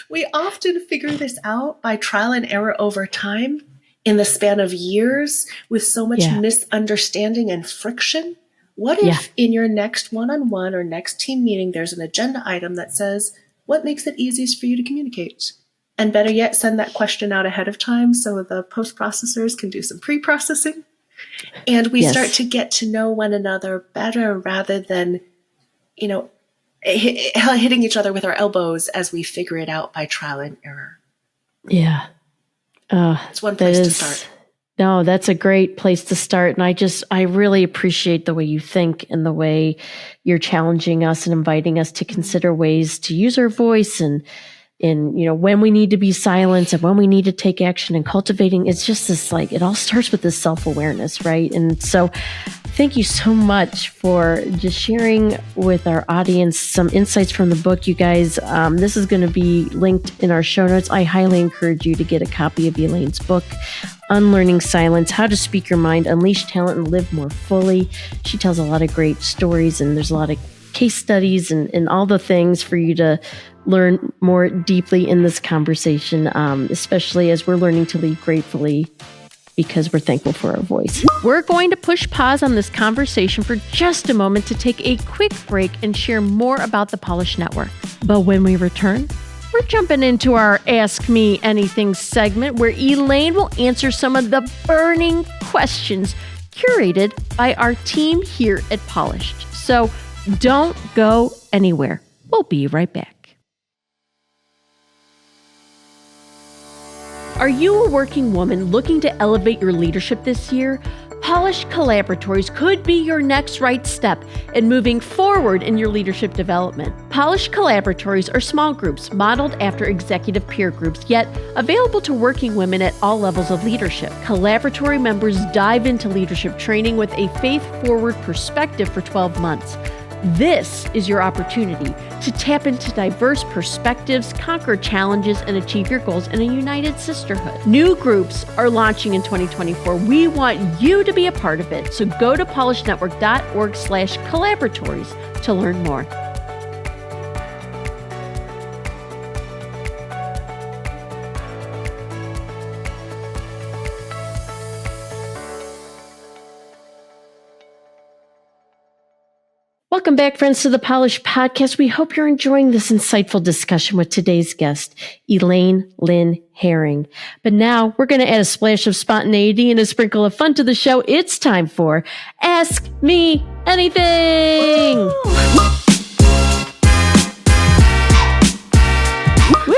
We often figure this out by trial and error over time in the span of years with so much misunderstanding and friction. What if in your next one-on-one or next team meeting, there's an agenda item that says, what makes it easiest for you to communicate? And better yet, send that question out ahead of time so the post-processors can do some pre-processing. And we start to get to know one another better rather than, hitting each other with our elbows as we figure it out by trial and error. Yeah. It's one place to start. No, that's a great place to start. And I really appreciate the way you think and the way you're challenging us and inviting us to consider ways to use our voice and when we need to be silent and when we need to take action and cultivating. It's just this, it all starts with this self-awareness, right? And so thank you so much for just sharing with our audience some insights from the book, you guys. This is going to be linked in our show notes. I highly encourage you to get a copy of Elaine's book, Unlearning Silence, How to Speak Your Mind, Unleash Talent, and Live More Fully. She tells a lot of great stories, and there's a lot of case studies and all the things for you to learn more deeply in this conversation, especially as we're learning to lead gratefully because we're thankful for our voice. We're going to push pause on this conversation for just a moment to take a quick break and share more about the Polish Network. But when we return, we're jumping into our Ask Me Anything segment where Elaine will answer some of the burning questions curated by our team here at Polished. So don't go anywhere. We'll be right back. Are you a working woman looking to elevate your leadership this year? Polished Collaboratories could be your next right step in moving forward in your leadership development. Polished Collaboratories are small groups modeled after executive peer groups, yet available to working women at all levels of leadership. Collaboratory members dive into leadership training with a faith-forward perspective for 12 months. This is your opportunity to tap into diverse perspectives, conquer challenges, and achieve your goals in a united sisterhood. New groups are launching in 2024. We want you to be a part of it. So go to polishednetwork.org/collaboratories to learn more. Welcome back, friends, to the Polish Podcast. We hope you're enjoying this insightful discussion with today's guest, Elaine Lin Hering. But now we're going to add a splash of spontaneity and a sprinkle of fun to the show. It's time for Ask Me Anything. Woo!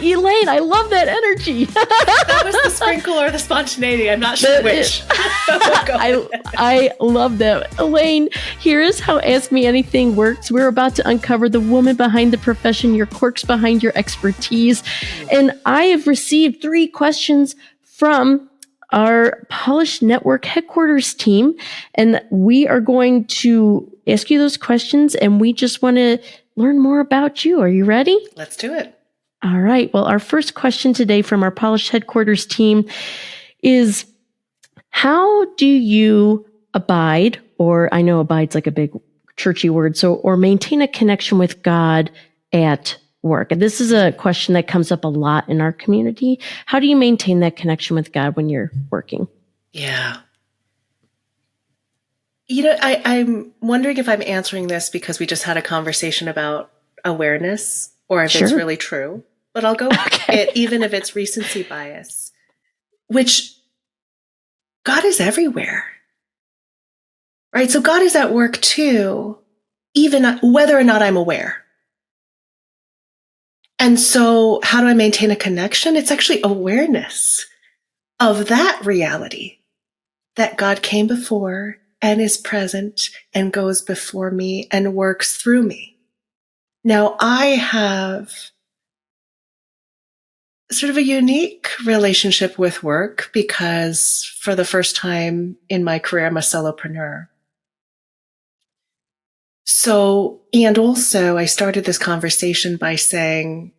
Elaine, I love that energy. That was the sprinkle or the spontaneity. I'm not sure which. I love that. Elaine, here is how Ask Me Anything works. We're about to uncover the woman behind the profession, your quirks behind your expertise. And I have received 3 questions from our Polish Network headquarters team. And we are going to ask you those questions, and we just want to learn more about you. Are you ready? Let's do it. All right. Well, our first question today from our Polish headquarters team is, how do you abide, or I know abide's like a big churchy word, or maintain a connection with God at work? And this is a question that comes up a lot in our community. How do you maintain that connection with God when you're working? Yeah. I'm wondering if I'm answering this because we just had a conversation about awareness, or if it's really true. But I'll go with it, even if it's recency bias, which God is everywhere, right? So God is at work too, even whether or not I'm aware. And so how do I maintain a connection? It's actually awareness of that reality, that God came before and is present and goes before me and works through me. Now, I have sort of a unique relationship with work because for the first time in my career, I'm a solopreneur. So, and also I started this conversation by saying,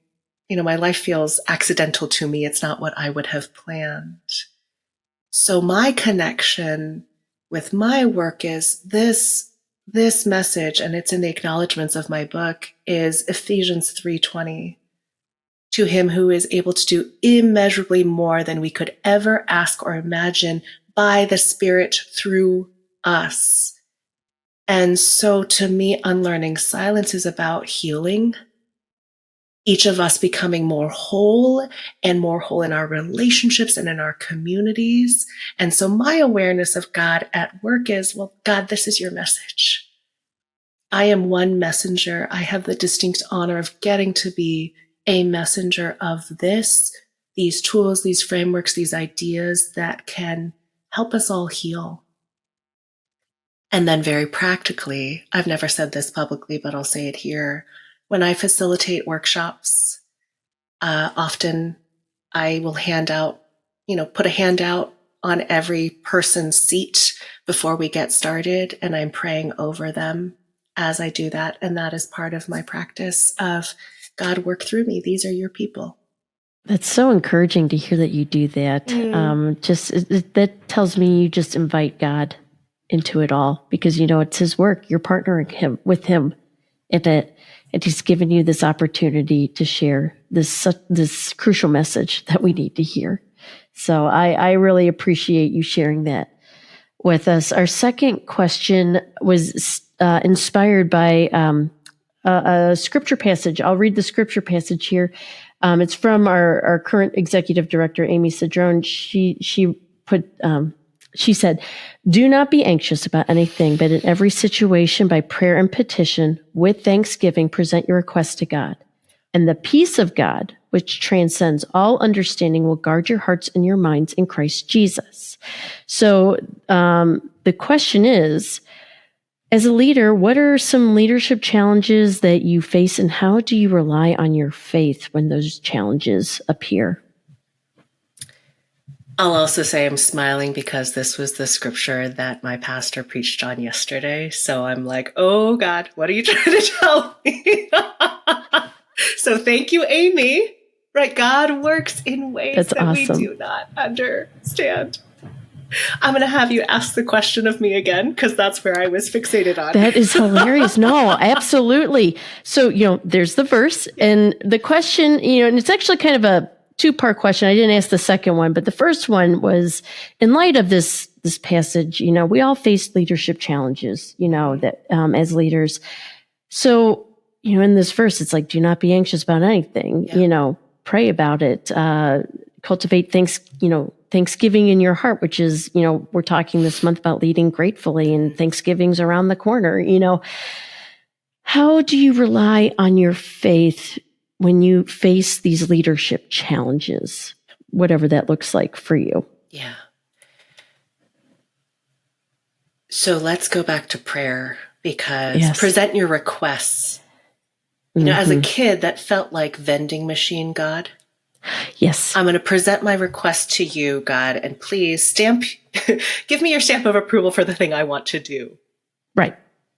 my life feels accidental to me. It's not what I would have planned. So my connection with my work is this message, and it's in the acknowledgments of my book, is Ephesians 3:20. To him who is able to do immeasurably more than we could ever ask or imagine by the Spirit through us. And so to me, Unlearning Silence is about healing, each of us becoming more whole in our relationships and in our communities. And so my awareness of God at work is, well, God, this is your message. I am one messenger. I have the distinct honor of getting to be a messenger of this these tools, these frameworks, these ideas that can help us all heal. And then very practically, I've never said this publicly, but I'll say it here. When I facilitate workshops, often I will put a handout on every person's seat before we get started, and I'm praying over them as I do that. And that is part of my practice of God, work through me. These are your people. That's so encouraging to hear that you do that. That tells me you just invite God into it all, because it's His work. You're partnering with Him in it, and He's given you this opportunity to share this crucial message that we need to hear. So I really appreciate you sharing that with us. Our second question was inspired by a scripture passage. I'll read the scripture passage here. It's from our current executive director, Amy Cedrone. She said, "Do not be anxious about anything, but in every situation, by prayer and petition, with thanksgiving, present your requests to God. And the peace of God, which transcends all understanding, will guard your hearts and your minds in Christ Jesus." So the question is, as a leader, what are some leadership challenges that you face, and how do you rely on your faith when those challenges appear? I'll also say I'm smiling because this was the scripture that my pastor preached on yesterday. So I'm like, oh God, what are you trying to tell me? So thank you, Amy. Right, God works in ways that awesome. We do not understand. I'm going to have you ask the question of me again, because that's where I was fixated on. That is hilarious. No, absolutely. So, there's the verse and the question, and it's actually kind of a two-part question. I didn't ask the second one, but the first one was, in light of this passage, we all face leadership challenges, that as leaders. So, in this verse, it's like, do not be anxious about anything, pray about it, cultivate Thanksgiving in your heart, which is, we're talking this month about leading gratefully, and Thanksgiving's around the corner. How do you rely on your faith when you face these leadership challenges, whatever that looks like for you? Yeah. So let's go back to prayer, because present your requests. As a kid, that felt like vending machine, God. Yes. I'm going to present my request to you, God, and please give me your stamp of approval for the thing I want to do. Right.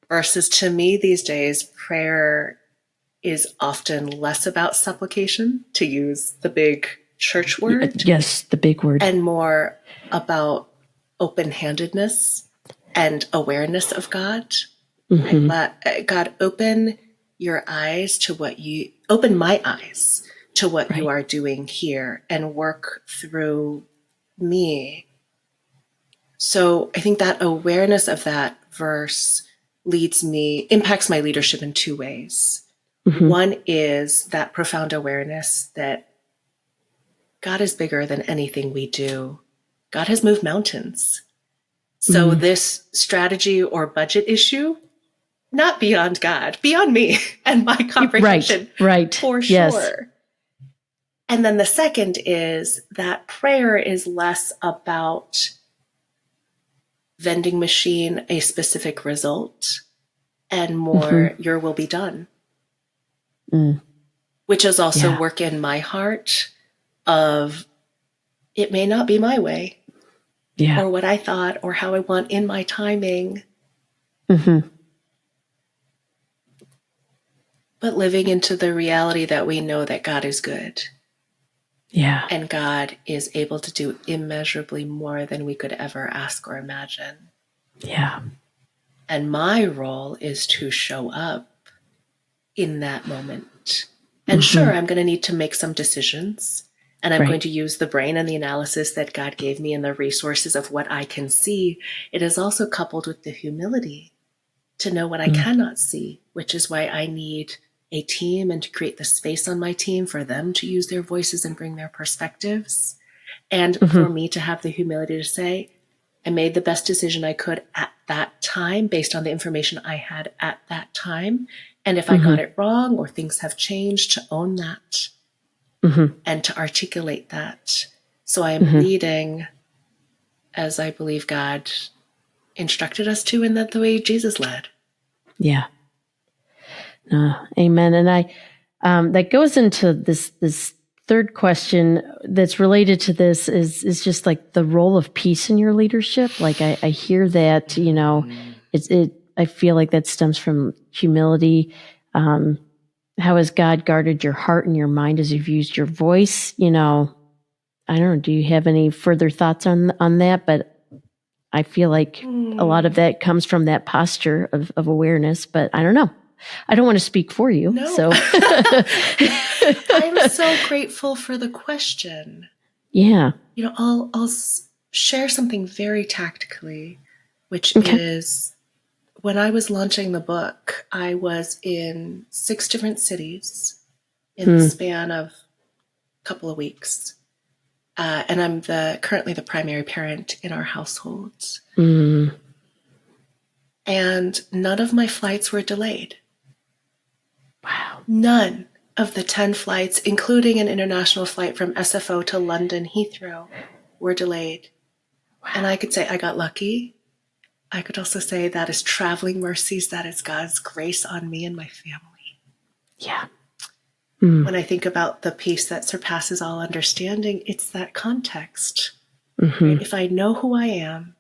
Versus, to me these days, prayer is often less about supplication, to use the big church word. Yes, the big word. And more about open-handedness and awareness of God. Mm-hmm. God, open my eyes to what you are doing here, and work through me. So I think that awareness of that verse impacts my leadership in two ways. Mm-hmm. One is that profound awareness that God is bigger than anything we do. God has moved mountains. So this strategy or budget issue, not beyond God, beyond me and my comprehension. Right. For sure. And then the second is that prayer is less about vending machine a specific result, and more your will be done. Which is also work in my heart of, it may not be my way or what I thought or how I want in my timing. But living into the reality that we know that God is good. Yeah. And God is able to do immeasurably more than we could ever ask or imagine. Yeah. And my role is to show up in that moment. And sure, I'm going to need to make some decisions. And I'm going to use the brain and the analysis that God gave me and the resources of what I can see. It is also coupled with the humility to know what I cannot see, which is why I need a team, and to create the space on my team for them to use their voices and bring their perspectives. And for me to have the humility to say, I made the best decision I could at that time based on the information I had at that time. And if I got it wrong or things have changed, to own that and to articulate that. So I am leading as I believe God instructed us to, and that the way Jesus led. Yeah. Amen. And I, that goes into this third question that's related to this is just like the role of peace in your leadership. Like I hear that, I feel like that stems from humility. How has God guarded your heart and your mind as you've used your voice? I don't know. Do you have any further thoughts on that? But I feel like a lot of that comes from that posture of awareness, but I don't know. I don't want to speak for you. No. So I'm so grateful for the question. Yeah. I'll share something very tactically, which is when I was launching the book, I was in 6 different cities in the span of a couple of weeks. And I'm currently the primary parent in our household. And none of my flights were delayed. Wow. None of the 10 flights, including an international flight from SFO to London Heathrow, were delayed. Wow. And I could say I got lucky. I could also say that is traveling mercies. That is God's grace on me and my family. Yeah. When I think about the peace that surpasses all understanding, it's that context. Right? If I know who I am,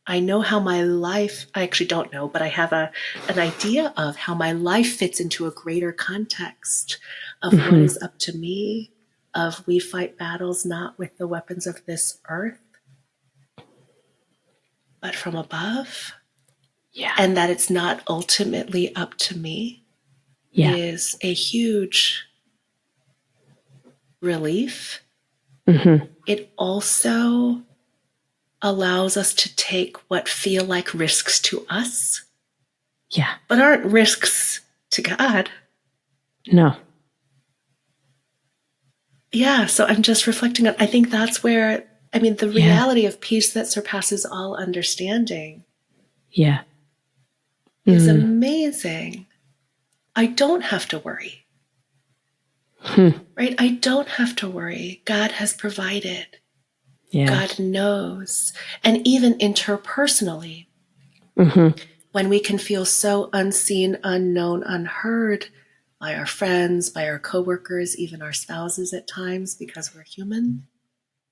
I know how my life, I actually don't know, but I have an idea of how my life fits into a greater context of what is up to me, of we fight battles not with the weapons of this earth, but from above. Yeah. And that it's not ultimately up to me is a huge relief. It also allows us to take what feel like risks to us, but aren't risks to God. No. Yeah, so I'm just reflecting on, I think that's where, the reality of peace that surpasses all understanding is amazing. I don't have to worry. Right? I don't have to worry. God has provided. God knows. And even interpersonally, when we can feel so unseen, unknown, unheard by our friends, by our coworkers, even our spouses at times, because we're human,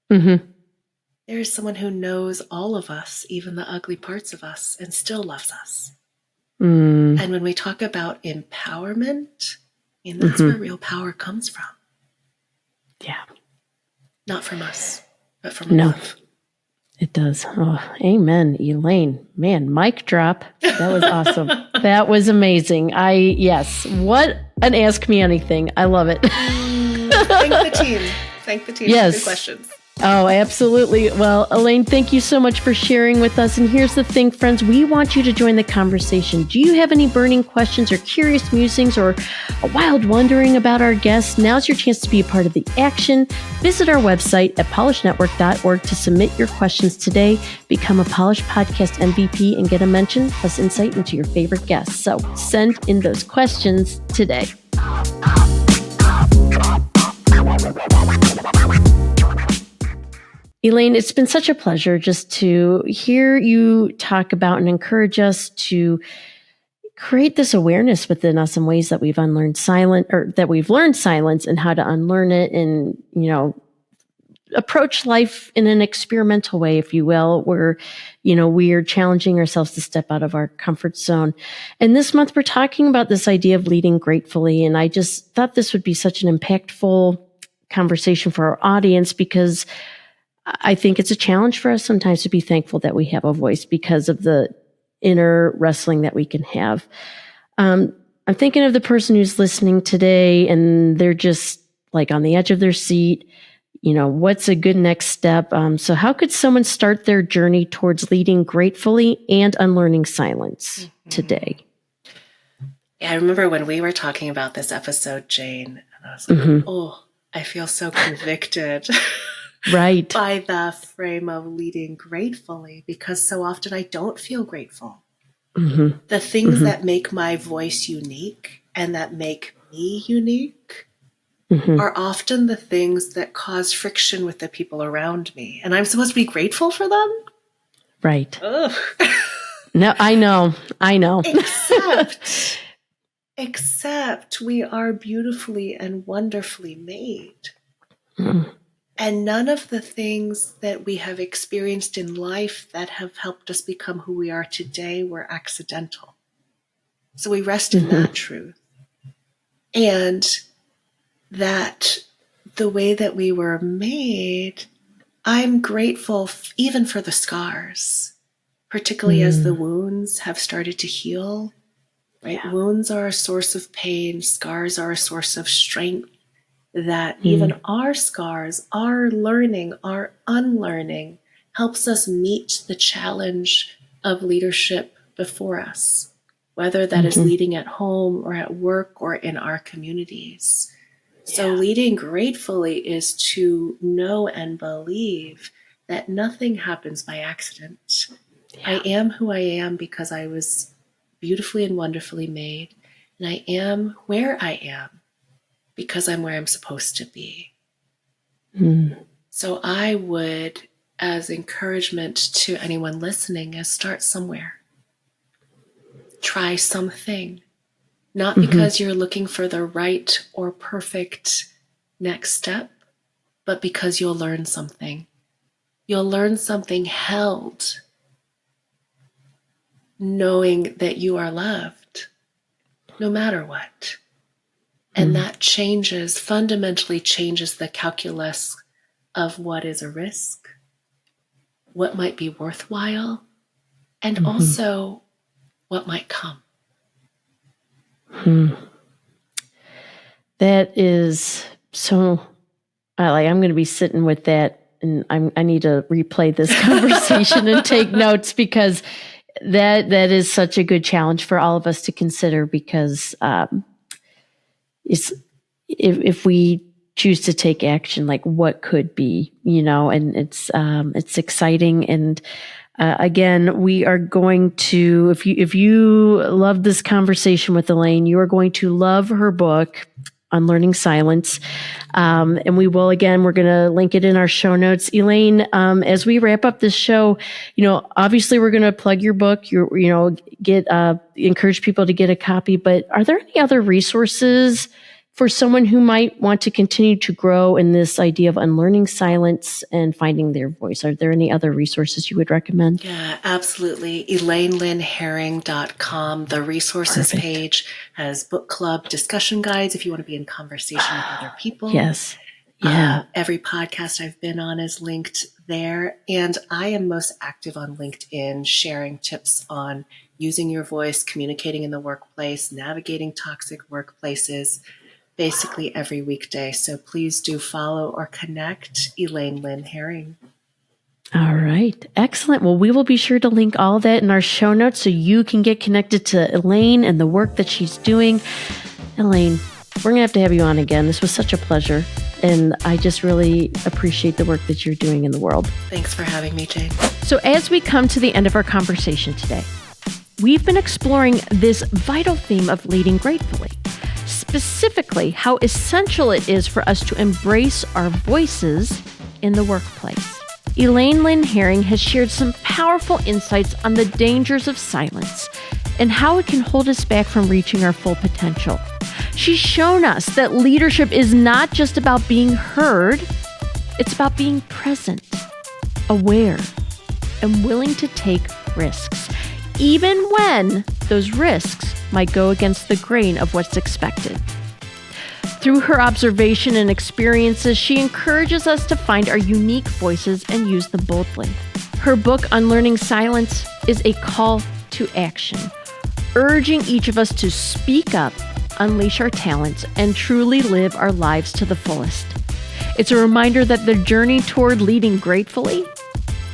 there is someone who knows all of us, even the ugly parts of us, and still loves us. And when we talk about empowerment, that's where real power comes from. Yeah. Not from us, but from above. It does. Oh, amen, Elaine. Man, mic drop. That was awesome. That was amazing. What an Ask Me Anything. I love it. Thank the team. Thank the team for good questions. Oh, absolutely. Well, Elaine, thank you so much for sharing with us. And here's the thing, friends, we want you to join the conversation. Do you have any burning questions or curious musings or a wild wondering about our guests? Now's your chance to be a part of the action. Visit our website at polishnetwork.org to submit your questions today. Become a Polish Podcast MVP and get a mention plus insight into your favorite guests. So send in those questions today. Elaine, it's been such a pleasure just to hear you talk about and encourage us to create this awareness within us in ways that we've learned silence and how to unlearn it and, approach life in an experimental way, if you will, where, we are challenging ourselves to step out of our comfort zone. And this month we're talking about this idea of leading gratefully. And I just thought this would be such an impactful conversation for our audience because I think it's a challenge for us sometimes to be thankful that we have a voice because of the inner wrestling that we can have. I'm thinking of the person who's listening today and they're just like on the edge of their seat. What's a good next step? So how could someone start their journey towards leading gratefully and unlearning silence today? Yeah, I remember when we were talking about this episode, Jane, and I was like, I feel so convicted. Right. By the frame of leading gratefully, because so often I don't feel grateful. The things that make my voice unique and that make me unique are often the things that cause friction with the people around me. And I'm supposed to be grateful for them? Right. Ugh. No, I know. Except we are beautifully and wonderfully made. Mm. And none of the things that we have experienced in life that have helped us become who we are today were accidental. So we rest in that truth. And that the way that we were made, I'm grateful even for the scars, particularly as the wounds have started to heal. Right? Yeah. Wounds are a source of pain. Scars are a source of strength. That even our scars, our learning, our unlearning helps us meet the challenge of leadership before us, whether that is leading at home or at work or in our communities. So leading gratefully is to know and believe that nothing happens by accident. Yeah. I am who I am because I was beautifully and wonderfully made, and I am where I am because I'm where I'm supposed to be. So I would, as encouragement to anyone listening, is start somewhere. Try something. Not because you're looking for the right or perfect next step, but because you'll learn something. You'll learn something held, knowing that you are loved, no matter what. And that fundamentally changes the calculus of what is a risk, what might be worthwhile, and also what might come. That is so, I'm going to be sitting with that, and I need to replay this conversation and take notes, because that is such a good challenge for all of us to consider, because if we choose to take action, like what could be, and it's exciting. And again, we are going to, if you love this conversation with Elaine, you are going to love her book, Unlearning Silence. And we're going to link it in our show notes. Elaine, as we wrap up this show, obviously we're going to plug your book, encourage people to get a copy, but are there any other resources for someone who might want to continue to grow in this idea of unlearning silence and finding their voice? Are there any other resources you would recommend? Yeah, absolutely. ElaineLinHering.com. The resources page has book club discussion guides if you want to be in conversation with other people. Yes. Yeah. Every podcast I've been on is linked there. And I am most active on LinkedIn, sharing tips on using your voice, communicating in the workplace, navigating toxic workplaces, basically every weekday. So please do follow or connect Elaine Lin Hering. All right. Excellent. Well, we will be sure to link all of that in our show notes so you can get connected to Elaine and the work that she's doing. Elaine, we're going to have you on again. This was such a pleasure. And I just really appreciate the work that you're doing in the world. Thanks for having me, Jane. So as we come to the end of our conversation today, we've been exploring this vital theme of leading gratefully. Specifically, how essential it is for us to embrace our voices in the workplace. Elaine Lin Hering has shared some powerful insights on the dangers of silence and how it can hold us back from reaching our full potential. She's shown us that leadership is not just about being heard, it's about being present, aware, and willing to take risks, even when those risks might go against the grain of what's expected. Through her observation and experiences, she encourages us to find our unique voices and use them boldly. Her book, Unlearning Silence, is a call to action, urging each of us to speak up, unleash our talents, and truly live our lives to the fullest. It's a reminder that the journey toward leading gratefully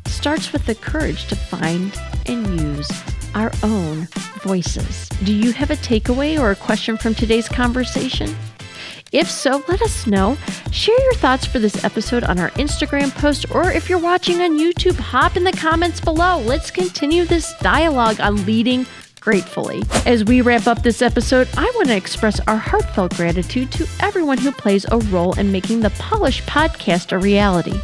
starts with the courage to find and use our own voices. Do you have a takeaway or a question from today's conversation? If so, let us know. Share your thoughts for this episode on our Instagram post, or if you're watching on YouTube, hop in the comments below. Let's continue this dialogue on leading gratefully. As we wrap up this episode, I want to express our heartfelt gratitude to everyone who plays a role in making the Polish Podcast a reality.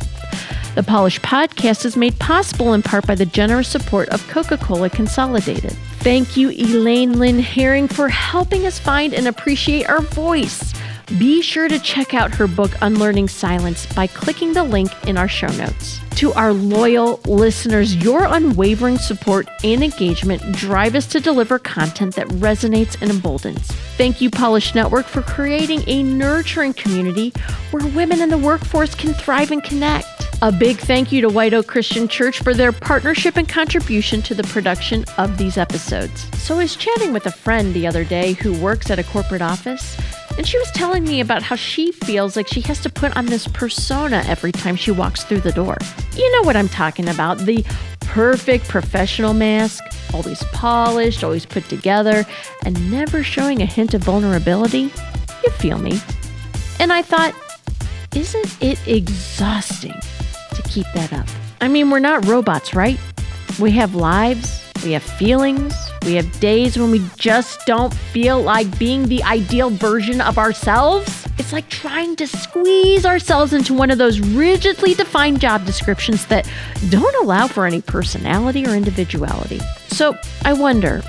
The Polish Podcast is made possible in part by the generous support of Coca-Cola Consolidated. Thank you, Elaine Lin Hering, for helping us find and appreciate our voice. Be sure to check out her book, Unlearning Silence, by clicking the link in our show notes. To our loyal listeners, your unwavering support and engagement drive us to deliver content that resonates and emboldens. Thank you, Polish Network, for creating a nurturing community where women in the workforce can thrive and connect. A big thank you to White Oak Christian Church for their partnership and contribution to the production of these episodes. So I was chatting with a friend the other day who works at a corporate office, and she was telling me about how she feels like she has to put on this persona every time she walks through the door. You know what I'm talking about, the perfect professional mask, always polished, always put together, and never showing a hint of vulnerability. You feel me? And I thought, isn't it exhausting to keep that up? I mean, we're not robots, right? We have lives, we have feelings, we have days when we just don't feel like being the ideal version of ourselves. It's like trying to squeeze ourselves into one of those rigidly defined job descriptions that don't allow for any personality or individuality. So I wonder,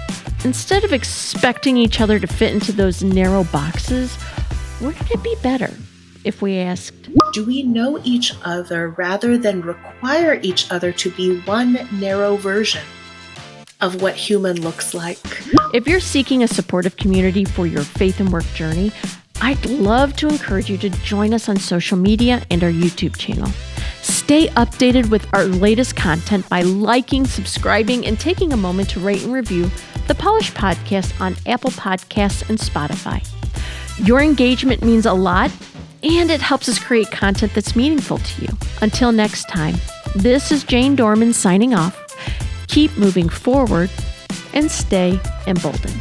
instead of expecting each other to fit into those narrow boxes, wouldn't it be better if we asked, do we know each other rather than require each other to be one narrow version of what human looks like? If you're seeking a supportive community for your faith and work journey, I'd love to encourage you to join us on social media and our YouTube channel. Stay updated with our latest content by liking, subscribing, and taking a moment to rate and review the Polish Podcast on Apple Podcasts and Spotify. Your engagement means a lot, and it helps us create content that's meaningful to you. Until next time, this is Jane Doerman signing off. Keep moving forward and stay emboldened.